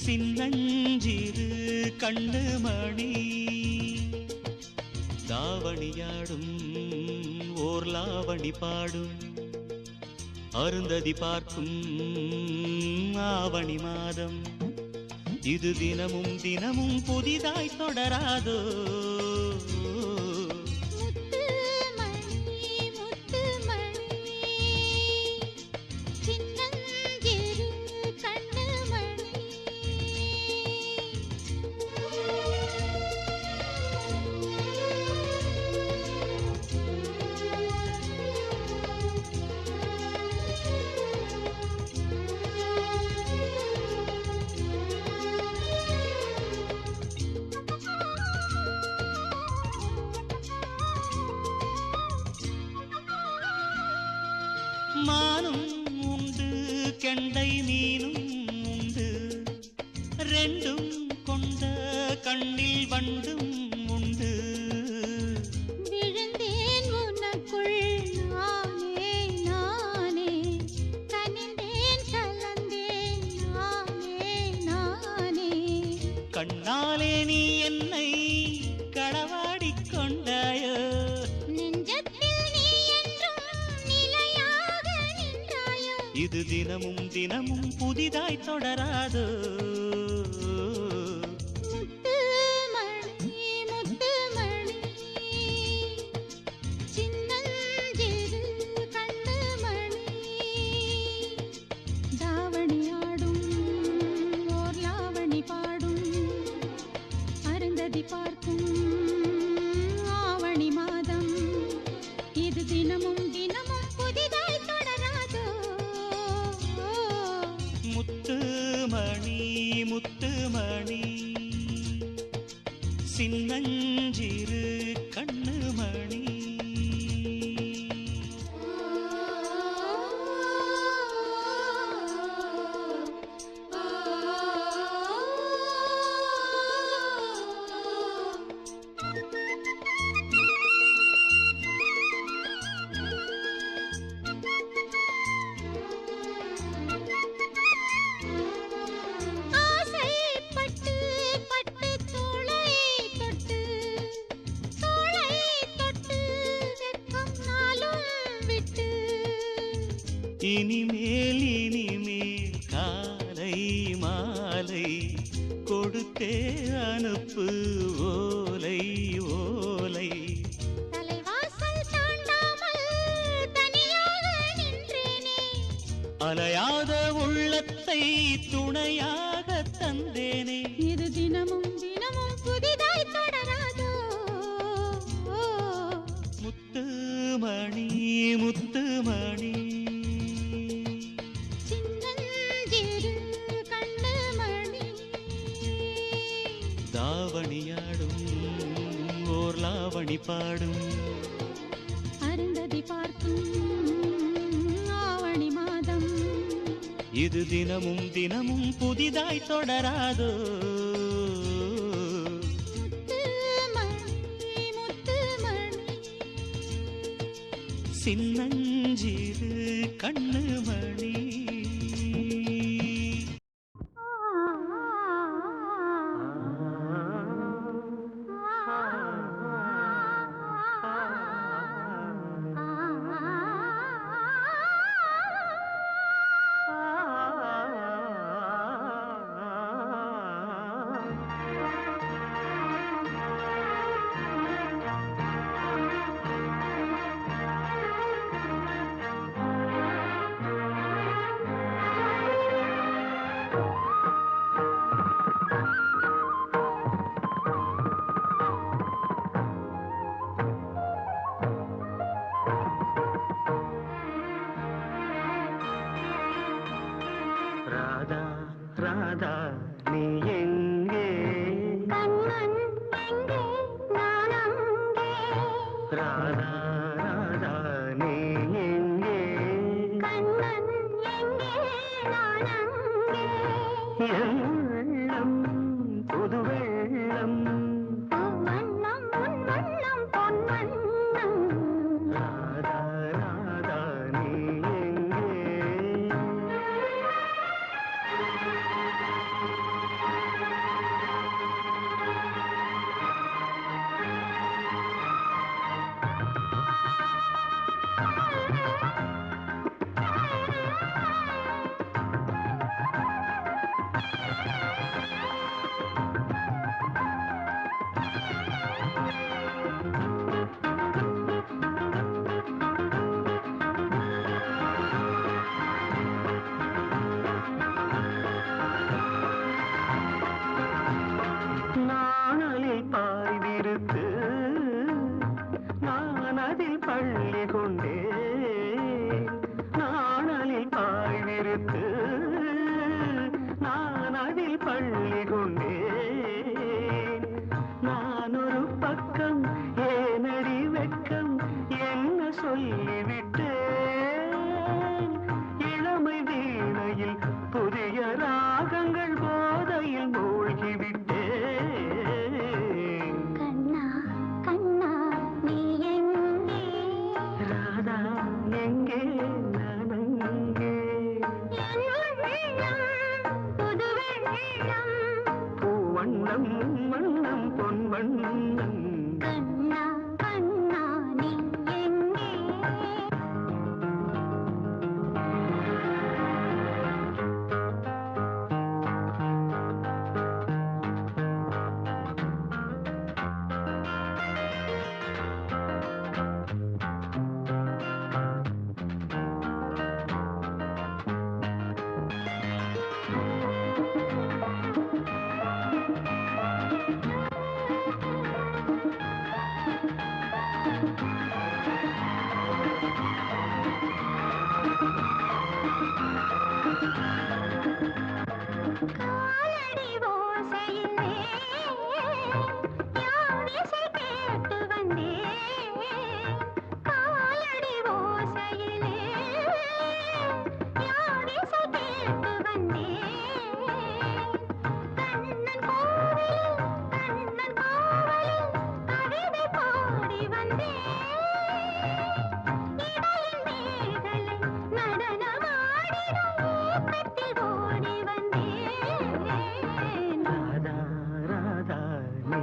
சின்னஞ்சிறு கண்ணு மணி தாவணியாடும் ஓர் லாவணி பாடும் அருந்ததி பார்க்கும் ஆவணி மாதம் இது தினமும் தினமும் புதிதாய் தொடராதோ மானும் உண்டு கெண்டை மீனும் உண்டு ரெண்டும் கொண்ட கண்ணில் வண்டும் உண்டு விழுந்தேன் உனக்குள் நானே நானே கனிந்தேன் கலந்தேன் நானே நானே கண்ணாலே நீ என்னை களவாடிக் கொண்டாயோ இது தினமும் தினமும் புதிதாய் தொடராதோ முத்து மணி சின்னஞ்சிறு கண்ணு மணி தாவணியாடும் ஓர் லாவணி பாடும் அருந்ததி பார்க்கும் ஆவணி மாதம் இது தினமும் தினமும் புதிதாய் தொடராதோ முத்துமணி சின்னஞ்சிறு கண்ணு மணி இனிமேல் காலை மாலை கொடுத்தே அனுப்பு ஓலை ஓலை தலைவாசல் தாண்டாமல் தனியாக நின்றேனே அலையாத உள்ளத்தை துணையாக தந்தேனே இது தினமும் தினமும் புதிதாய் தொடராதோ முத்துமணி தாவணியாடும் ஓர் லாவணி பாடும் அருந்ததி பார்க்கும் ஆவணி மாதம் இது தினமும் தினமும் புதிதாய் தொடராதோ முத்துமணி சின்னஞ்சிறு கண்ணு மணி ராதா நீ எங்கே கண்ணன் எங்கே நான் அங்கே ராதா ராதா நீ எங்கே கண்ணன் எங்கே நான் அங்கே என் உள்ளம் புது வெள்ளம் வண்ணம் உன் வண்ணம் பொன் வண்ணம் ராதா ராதா நீ எங்கே சொல்லிக் கொண்டேன். நான் ஒரு பக்கம் ஏனடி வெட்கம் என்ன சொல்லிவிட்டேன். இளமை வீணையில் புதிய ராகங்கள் போதையில் மூழ்கிவிட்டேன். கண்ணா கண்ணா நீ எங்கே ராதா எங்கே நான் அங்கே. என் உள்ளம் புது வெள்ளம் பூவண்ணம் வண்ணம் பொன் வண்ணம். கண்ணா கண்ணா நீ எங்கே காலடி ஓசையிலே யார் இசை கேட்டு வந்தேன். காலடி ஓசையிலே யார் இசை கேட்டு வந்தேன். கண்ணன் கோவிலில் கவிதை பாடி வந்தேன். இடையின் மேகலை நடனமாடிடும் ஏக்கத்தில் ஓடி வந்தேன். ராதா ராதா நீ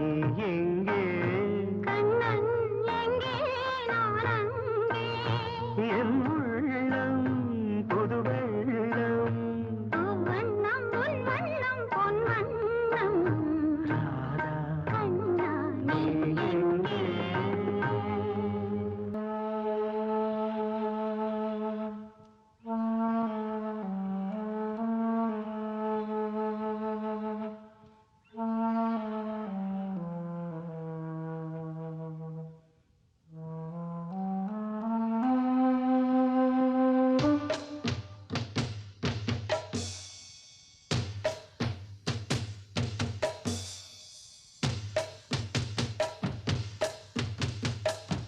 எங்கே. கண்ணன் எங்கே நான் அங்கே. என் உள்ளம் புது வெள்ளம். வண்ணம் உன் வண்ணம் பொன் வண்ணம். ராதா கண்ணா நீ எங்கே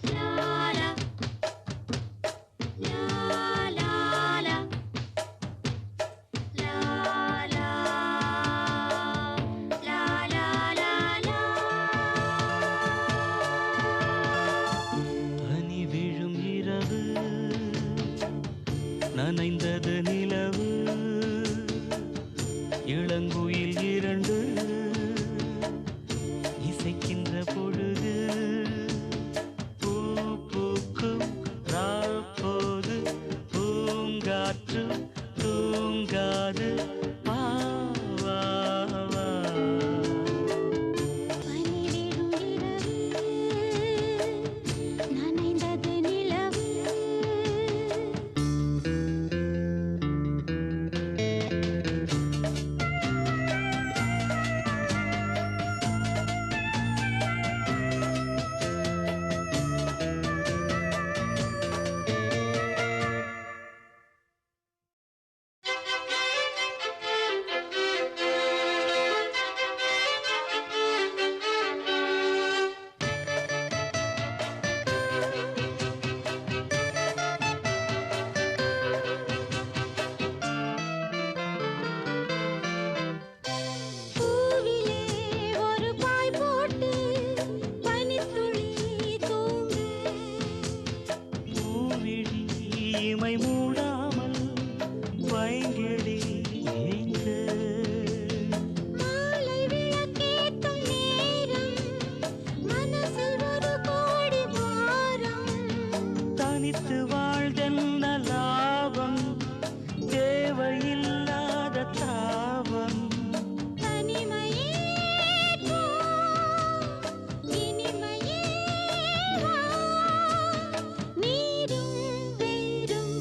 லாலா லாலா லாலா லாலா பனி விழும் இரவு நனைந்தது நிலவு இளங்குயில் இரண்டு இசைக்கின்ற பொழுது பூ பூக்கும் ராப்போது பூங்காற்று தூங்காது வா வா வா. பனி விழும் இரவு நனைந்தது நிலவு. பூவிலே ஒரு பாய் போட்டு பனித்துளி தூங்க. பூவிழி இமை மூடாமல் பைங்கிழி ஏங்க. மாலை விளக்கேற்றும் நேரம் மனசில் ஒரு கோடி வாரம். தனித்து வாழ்தென்ன லாபம் தேவையில்லாத தாபம். தனிமையே போ, இனிமையே வா. நீரும் வேரும்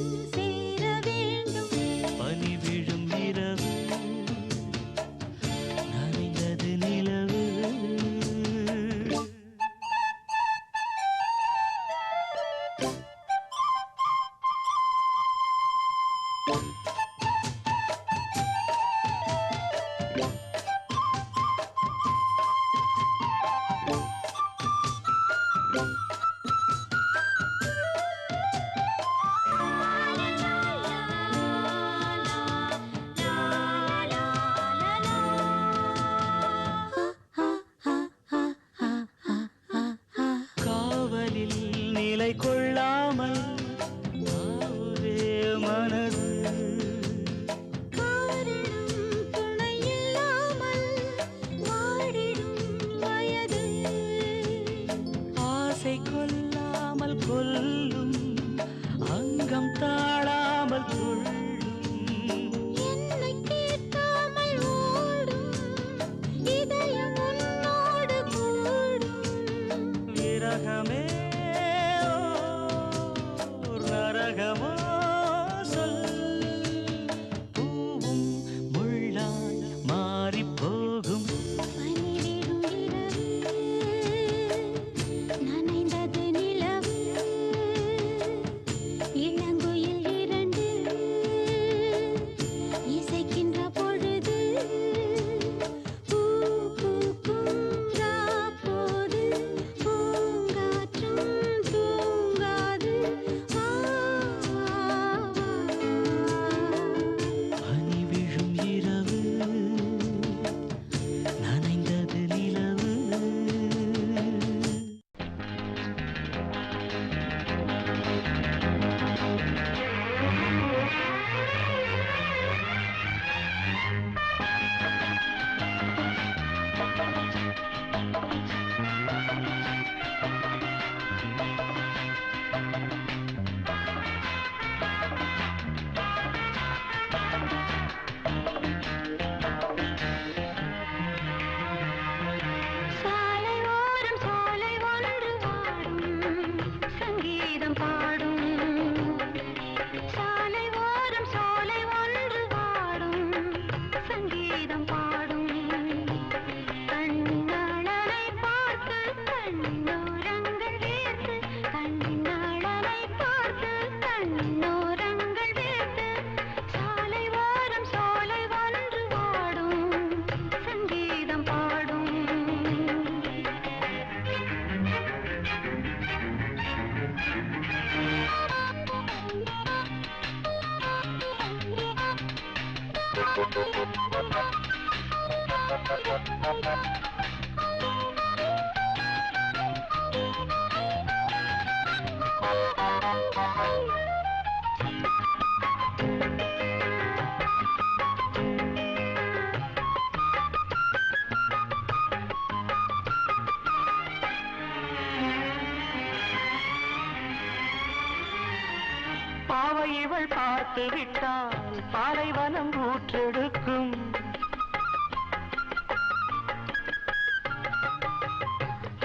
பாவை இவள் பார்த்து விட்டால் பாலைவனம் ஊற்றெடுக்கும்.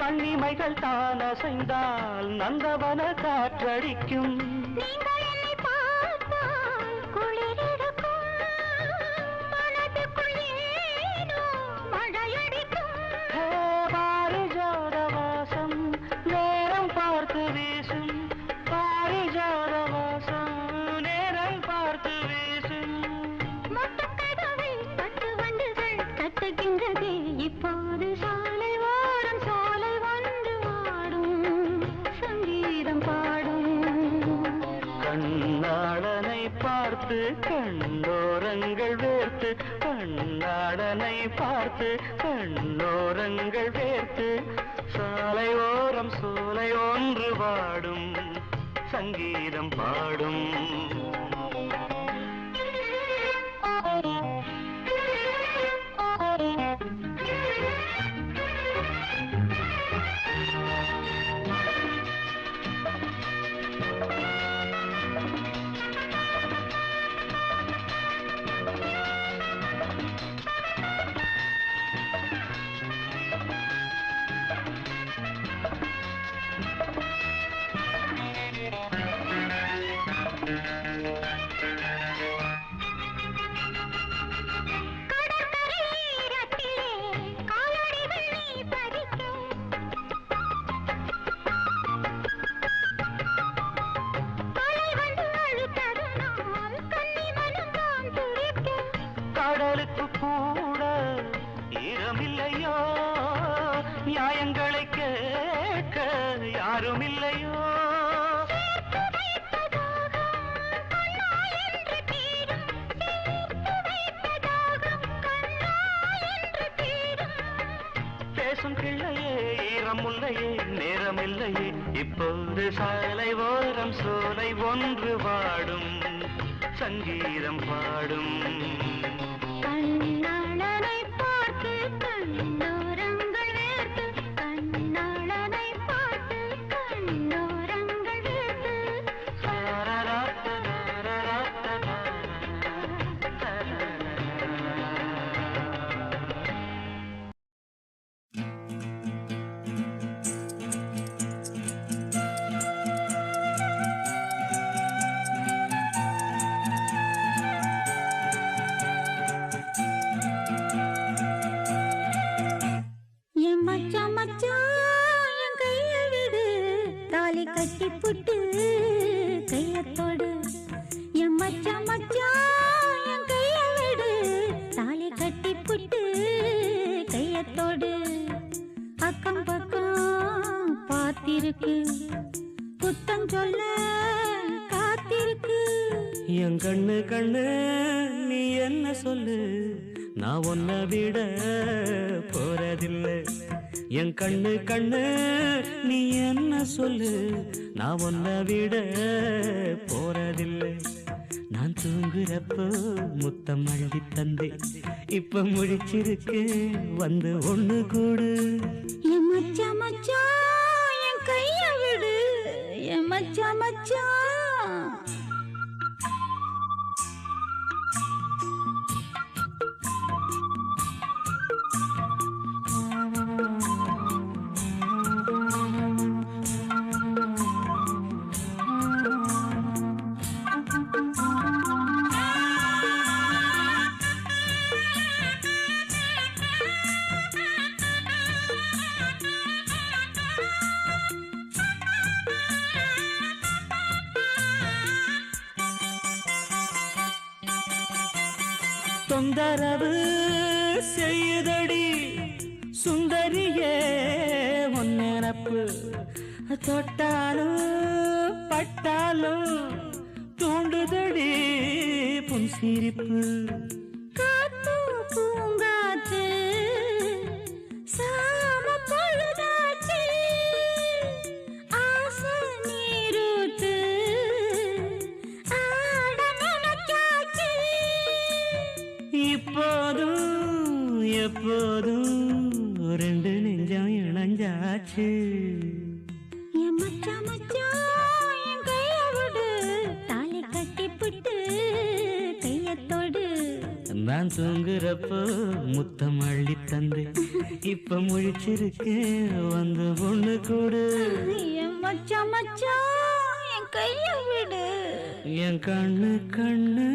கண்ணிமைகள் தான் அசைந்தால் நந்தவன காற்றடிக்கும். பாரிஜாத வாசம் நேரம் பார்த்து வீசும். பாரிஜாத வாசம் நேரம் பார்த்து வீசும். கட்டுகின்றதே இப்போது சாலை ஓரம் சோலை வந்து ஆடும் சங்கீதம் பாடும். கண்ணாளனை பார்த்து கண்ணோரங்கள் வேர்த்து. கண்ணாளனை பார்த்து கண்ணோரங்கள் வேர்த்து. சாலை ஓரம் சோலை ஒன்று பாடும் சங்கீதம் பாடும். கடலுக்கு கூட ஈரமில்லையோ, நியாயங்களை கேட்க யாரும் இல்லையோ. பேசும் கிள்ளையே ஈரமுல்லையே நேரமில்லையே. இப்போது சாலை ஓரம் சோலை ஒன்று பாடும் சங்கீதம் பாடும். கண்ணாளனை பார்த்து கண்ணோரங்கள் வேர்த்து. கண்ணாளனை பார்த்து கண்ணோரங்கள் வேர்த்து. என் மச்சான் மச்சான் என் கைய விடு. தாலி கட்டி புட்டு கையத்தோடு. என் மச்சான் மச்சான் என் கைய விடு. தாலி கட்டி புட்டு கையத்தோடு. அக்கம் பக்கம் பார்த்திருக்கு புத்தம் சொல்ல காத்திருக்கு. என் கண்ணு கண்ணு நீ என்ன சொல்லு, நான் உன்னை விட போறதில்லை. என் கண்ணு கண்ணு நீ என்ன சொல்லு, நான் உன்னை விட போறதில்லை. நான் தூங்குறப்போ முத்தம் அள்ளி தந்தே, இப்ப முழிச்சிருக்கு வந்து ஒண்ணு கூடு. என் மச்சான் மச்சான் என் கைய விடு. என் மச்சான் மச்சான் தொந்தரவு செய்யுதடி சுந்தரியே உன் நினப்பு. தொட்டாலும் பட்டாலும் தூண்டுதடி புன் சிரிப்பு. ரெண்டு நெஞ்சம் இணைஞ்சாச்சு. என் மச்சான் மச்சான் என் கைய விடு, தாலி கட்டி புட்டு கையத்தோடு. நான் தூங்குறப்போ முத்தம் அள்ளி தந்து இப்ப முழிச்சிருக்கேன் வந்து பொண்ணு கூடு. என் மச்சான் மச்சான் என் கைய விடு. என் கண்ணு கண்ணு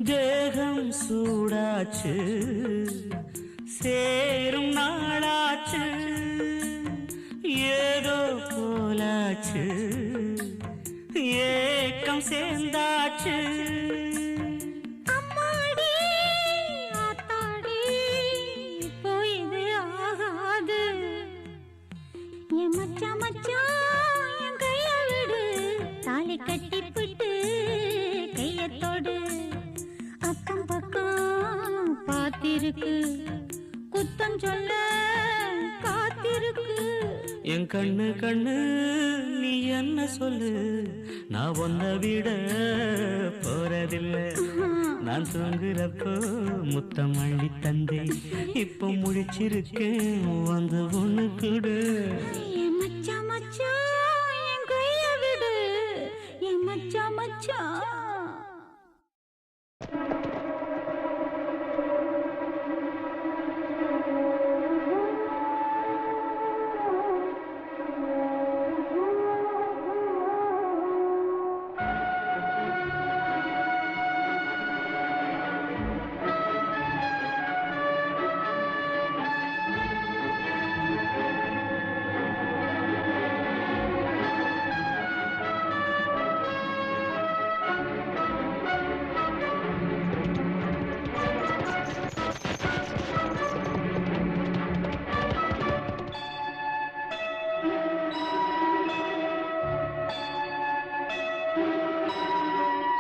தேகம் சூடாச்சு சேரும் நாளாச்சு ஏதோ போலாச்சு ஏக்கம் சேர்ந்தாச்சு. அம்மாடி ஆத்தாடி போயிது ஆகாது. என் மச்சான் மச்சான் என் கைய விடு, தாலி கட்டி புட்டு கையத்தோடு. அக்கம் பக்கம் பார்த்திருக்கு, குத்தம் சொல்ல காத்திருக்கு. என் கண்ணு கண்ணு நீ என்ன சொல்லு, நான் ஒன்ன விட போறதில்லை. நான் தூங்குறப்போ முத்தம் அள்ளி தந்தேன் இப்ப முழிச்சிருக்கேன் வந்து ஒண்ணு கூடு. என் மச்சான் மச்சான் என் கைய விடு, என் மச்சான் மச்சான்.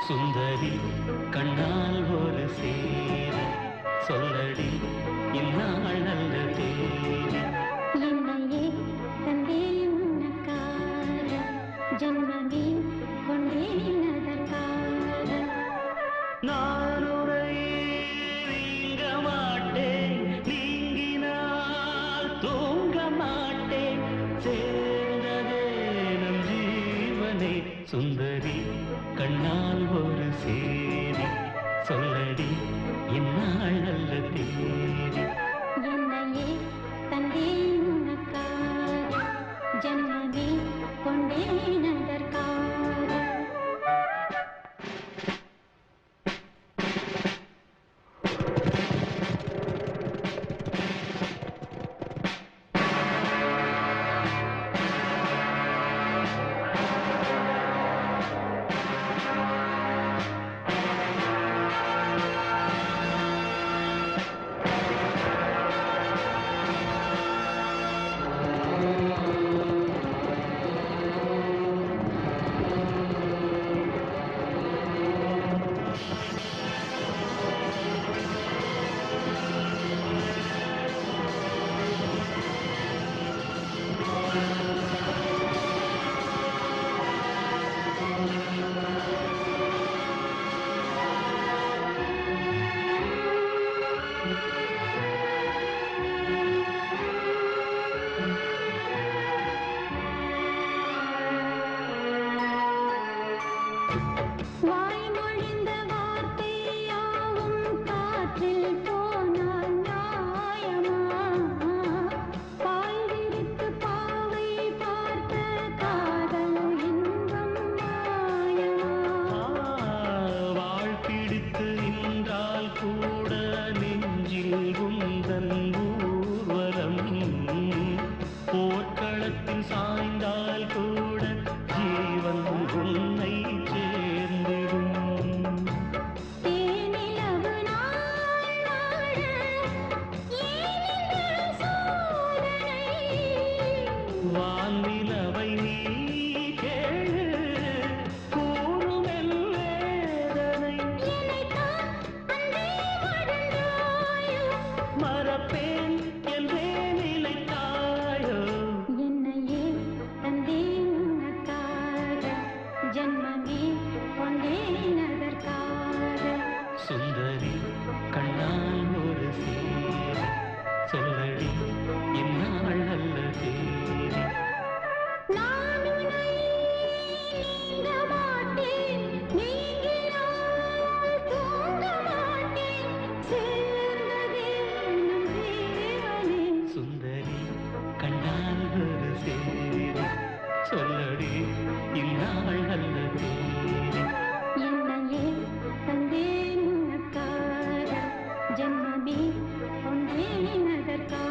சுந்தரி கண்ணால் ஒரு சேர சொல்லடி இந்நாள் நல்ல தேதி. என்னையே தந்தேன் உனக்காக, ஜன்மமே கொண்டேன் அதற்காக. நான் உரை நீங்க மாட்டேன், நீங்கினால் தூங்க மாட்டேன், சேர்ந்ததே நம் ஜீவனே. சுந்தரி கண்ணால் ஒரு சேதி சொல்லடி இந்நாள் நல்ல தேதி. என்னையே தந்தேன் உனக்காக, ஜன்மமே கொண்டேன் அதற்காக. வான்நிலவை நீ கேளு கூறும் என் வேதனை மறப்பேன் என்றே நிலைத்தாயோ என்னையே தந்தேன் உனக்காக ஜன்மமே கொண்டேன் அதற்காக சுந்தரி கண்ணால் ஒரு சேரி சொல்லடி இந்நாள் நல்ல தேதி நான் உன்னை நீங்க மாட்டேன் நீங்கினால் தூங்க மாட்டேன் சேர்ந்ததே நம் ஜீவனே சுந்தரி கண்ணால் ஒரு சேரி சொல்லடி இந்நாள் நல்ல தேதி என்னையே தந்தேன் உனக்காக ஜன்மமே கொண்டேன் அதற்காக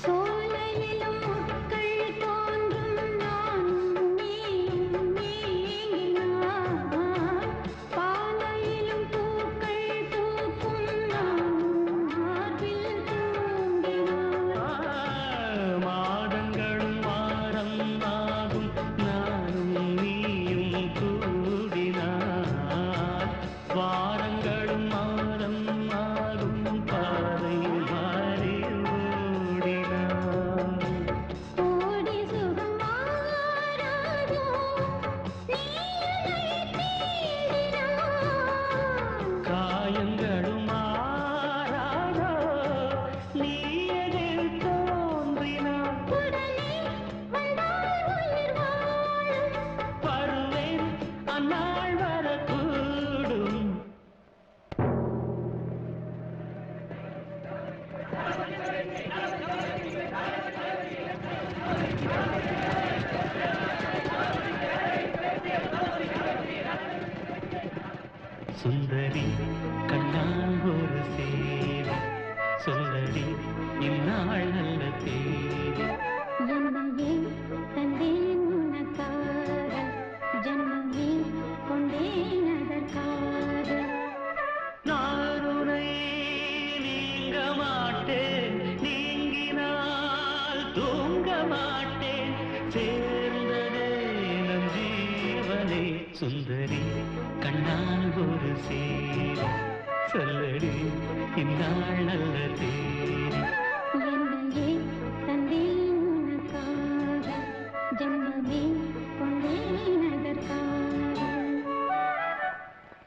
சோலையிலும் முட்கள் தோன்றும் நானும் நீயும் நீங்கினான் பாலையிலும் பூக்கள் பூக்கும் நானும் மார்பில் தூங்கினான் மாதங்களும் வாரம் ஆகும் நானும் நீயும் கூடினார் வாரங்களும் மாதம் ஆகும் பாதை மாறி ஓடினார் ஓடி சுகம் மாறாதோ நீ என்னை தேடினான் காயங்களும் மாறாதோ நீ எதில் தோன்றினார் உடனே வந்தால் உயிர் வாழும் வருவேன் அந்நாள் வரக்கூடும் சுந்தரி கண்ணால் ஒரு சேரி சொல்லடி இந்நாள் நல்ல தேதி என்னையே தந்தேன் உனக்காக ஜன்மமே கொண்டேன் அதற்காக நாருனை நீங்க மாட்டேன் நீங்கினால் தூங்க மாட்டேன் சேர்ந்ததே நம் ஜீவனே சுந்தரி கண்ணால் ஒரு சேரி சொல்லடி இந்நாள் நல்ல தேதி